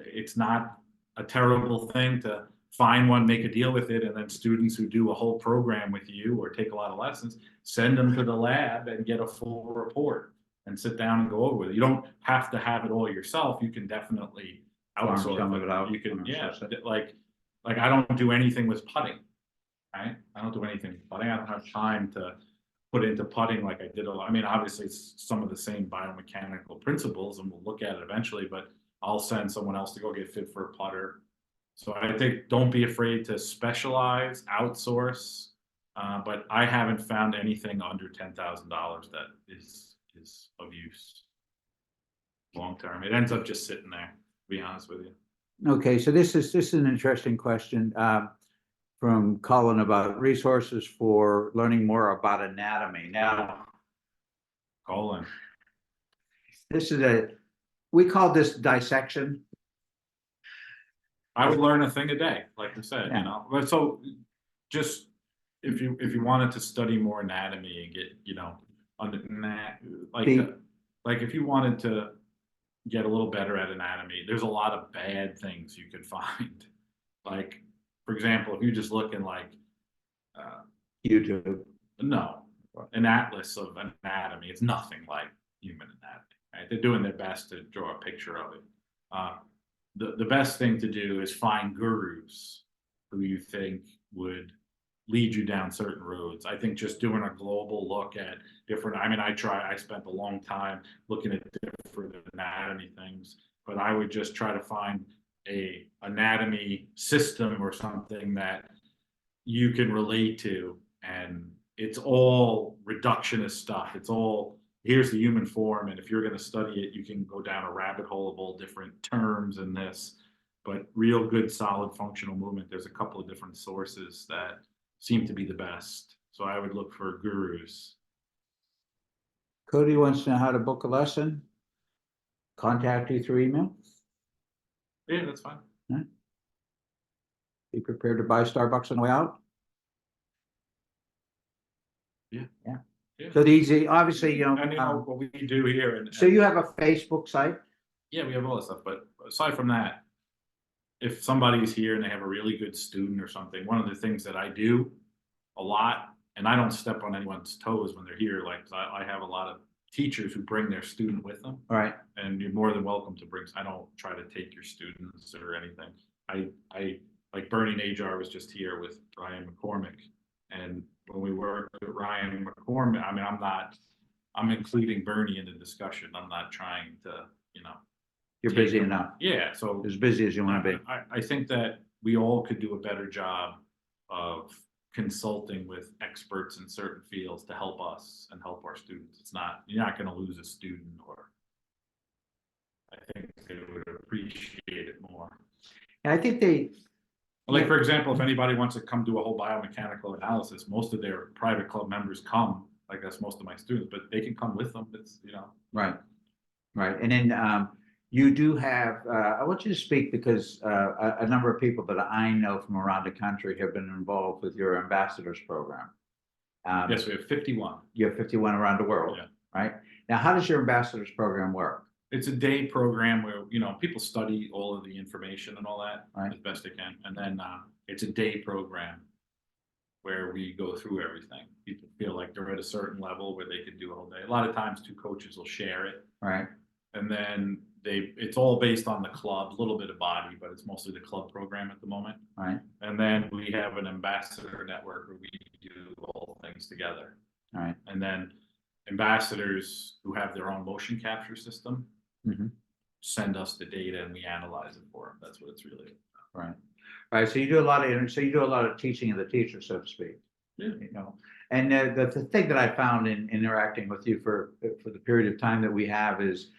it's not a terrible thing to find one, make a deal with it, and then students who do a whole program with you or take a lot of lessons, send them to the lab and get a full report and sit down and go over with it. You don't have to have it all yourself. You can definitely Farm outsource some of it out, You can, yeah, outsource it. like I don't do anything with putting, right? I don't do anything with putting. I don't have time to put into putting like I did. I mean, obviously it's some of the same biomechanical principles, and we'll look at it eventually, but I'll send someone else to go get fit for a putter. So I think don't be afraid to specialize, outsource, but I haven't found anything under $10,000 that is of use long term. It ends up just sitting there, to be honest with you. Okay, so this is an interesting question from Colin about resources for learning more about anatomy. Now, Colin. this is we call this dissection. I would learn a thing a day, like I said, Yeah. you know. But so just if you wanted to study more anatomy and get, you know, like if you wanted to get a little better at anatomy, there's a lot of bad things you could find. Like, for example, if you just look in like YouTube. no, an atlas of anatomy, it's nothing like human anatomy. Right? They're doing their best to draw a picture of it. The best thing to do is find gurus who you think would lead you down certain roads. I think just doing a global look at different, I mean, I spent a long time looking at different anatomy things, but I would just try to find a anatomy system or something that you can relate to. And it's all reductionist stuff. It's all, here's the human form, and if you're going to study it, you can go down a rabbit hole of all different terms in this. But real good, solid functional movement, there's a couple of different sources that seem to be the best. So I would look for gurus. Cody wants to know how to book a lesson. Contact you through email. Yeah, that's fine. Be prepared to buy Starbucks on the way out. Yeah. Yeah. Yeah. So these, obviously, you And you know know, what we do here, and so you have a Facebook site? yeah, we have all that stuff. But aside from that, if somebody's here and they have a really good student or something, one of the things that I do a lot and I don't step on anyone's toes when they're here. Like I have a lot of teachers who bring their student with them, All right, and you're more than welcome to bring. I don't try to take your students or anything. I like Bernie Najar was just here with Ryan McCormick, and when we worked with Ryan McCormick, I mean, I'm including Bernie in the discussion. I'm not trying to, you know. you're take busy him- enough, Yeah, so as busy as you want to be. I think that we all could do a better job of consulting with experts in certain fields to help us and help our students. You're not gonna lose a student, or I think they would appreciate it more. And I think they, Like, Yeah. for example, if anybody wants to come do a whole biomechanical analysis, most of their private club members come, like that's most of my students, but they can come with them. It's, you know. right, right. And then you do have, I want you to speak because a number of people that I know from around the country have been involved with your ambassadors program. Yes, we have 51. You have 51 around the world, Yeah. right? Now, how does your ambassadors program work? It's a day program where, you know, people study all of the information and all that Right. as best they can. And then it's a day program where we go through everything. People feel like they're at a certain level where they could do a whole day. A lot of times 2 coaches will share it. Right, And then it's all based on the club, a little bit of body, but it's mostly the club program at the moment. right, And then we have an ambassador network where we do all things together. all right. And then ambassadors who have their own motion capture system Mhm. send us the data and we analyze it for them. That's what it's really. Right. All right. So you do a lot of teaching of the teacher, so to speak. Yeah. You know, and the thing that I found in interacting with you for the period of time that we have is,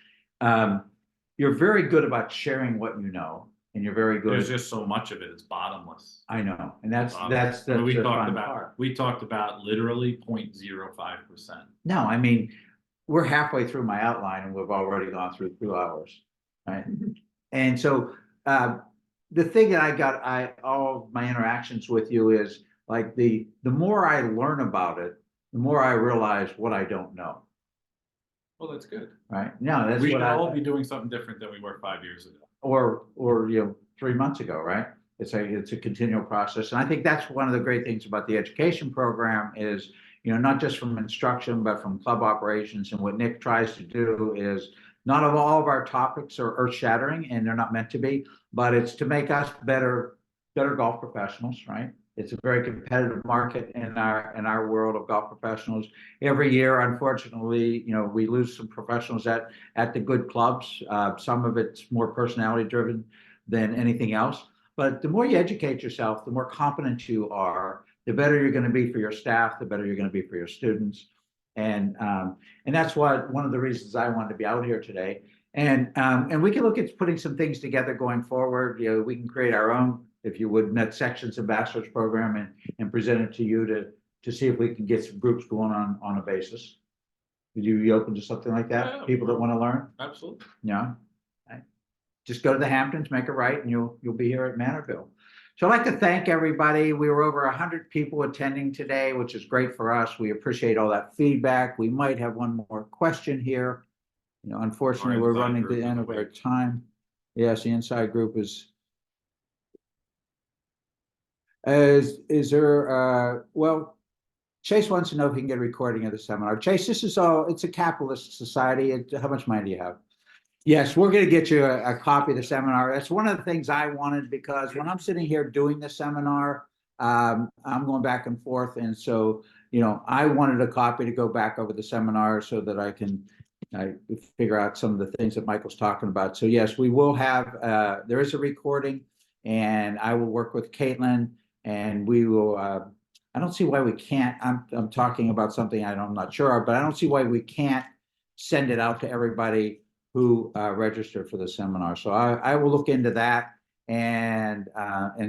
you're very good about sharing what you know, and you're very There's good. just so much of it. It's bottomless. I know, and that's I the mean, fun part. we talked about literally 0.05%. No, I mean, we're halfway through my outline and we've already gone through 2 hours, right? And so the thing that all of my interactions with you is like the more I learn about it, the more I realize what I don't know, Well, that's good. right? No, that's We what should all I, be doing something different than we were 5 years ago. or 3 months ago, right? It's a continual process. And I think that's one of the great things about the education program is, not just from instruction, but from club operations. And what Nick tries to do is not all of our topics are earth shattering, and they're not meant to be, but it's to make us better golf professionals, right? It's a very competitive market in our world of golf professionals. Every year, unfortunately, we lose some professionals at the good clubs. Some of it's more personality driven than anything else. But the more you educate yourself, the more competent you are, the better you're going to be for your staff, the better you're going to be for your students. And that's one of the reasons I wanted to be out here today. And we can look at putting some things together going forward. We can create our own, if you would, Net Sections Ambassadors program and present it to you to see if we can get some groups going on a basis. Would you be open to something like that? Yeah, People that want to learn? Absolutely. Yeah. Just go to the Hamptons, make a right, and you'll be here at Manorville. So I'd like to thank everybody. We were over 100 people attending today, which is great for us. We appreciate all that feedback. We might have one more question here. Unfortunately, we're inside running to group the is end of our awake. time. Yes, the inside group is there, well, Chase wants to know if he can get a recording of the seminar. Chase, it's a capitalist society. How much money do you have? Yes, we're going to get you a copy of the seminar. That's one of the things I wanted, because when I'm sitting here doing the seminar, I'm going back and forth. And so, I wanted a copy to go back over the seminar so that I can figure out some of the things that Michael's talking about. So yes, we will have, there is a recording, and I will work with Caitlin, and we will, I don't see why we can't, I'm talking about something I'm not sure of, but I don't see why we can't send it out to everybody who registered for the seminar. So I will look into that and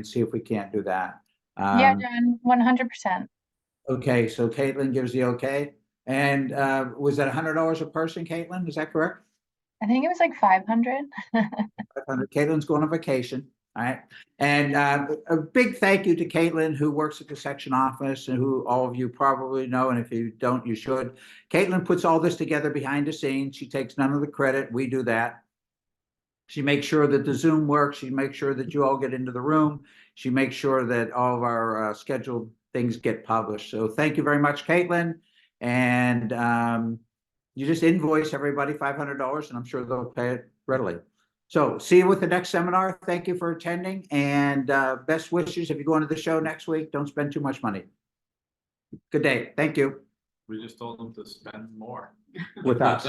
see if we can't do that. Yeah, John, 100%. Okay, so Caitlin gives the okay. And was that $100 a person, Caitlin? Is that correct? I think it was like 500. 500. Caitlin's going on vacation. All right. And a big thank you to Caitlin, who works at the section office, and who all of you probably know. And if you don't, you should. Caitlin puts all this together behind the scenes. She takes none of the credit. We do that. She makes sure that the Zoom works. She makes sure that you all get into the room. She makes sure that all of our scheduled things get published. So thank you very much, Caitlin. And you just invoice everybody $500 and I'm sure they'll pay it readily. So see you with the next seminar. Thank you for attending and best wishes. If you go into the show next week, don't spend too much money. Good day. Thank you We just told them to spend more. with us.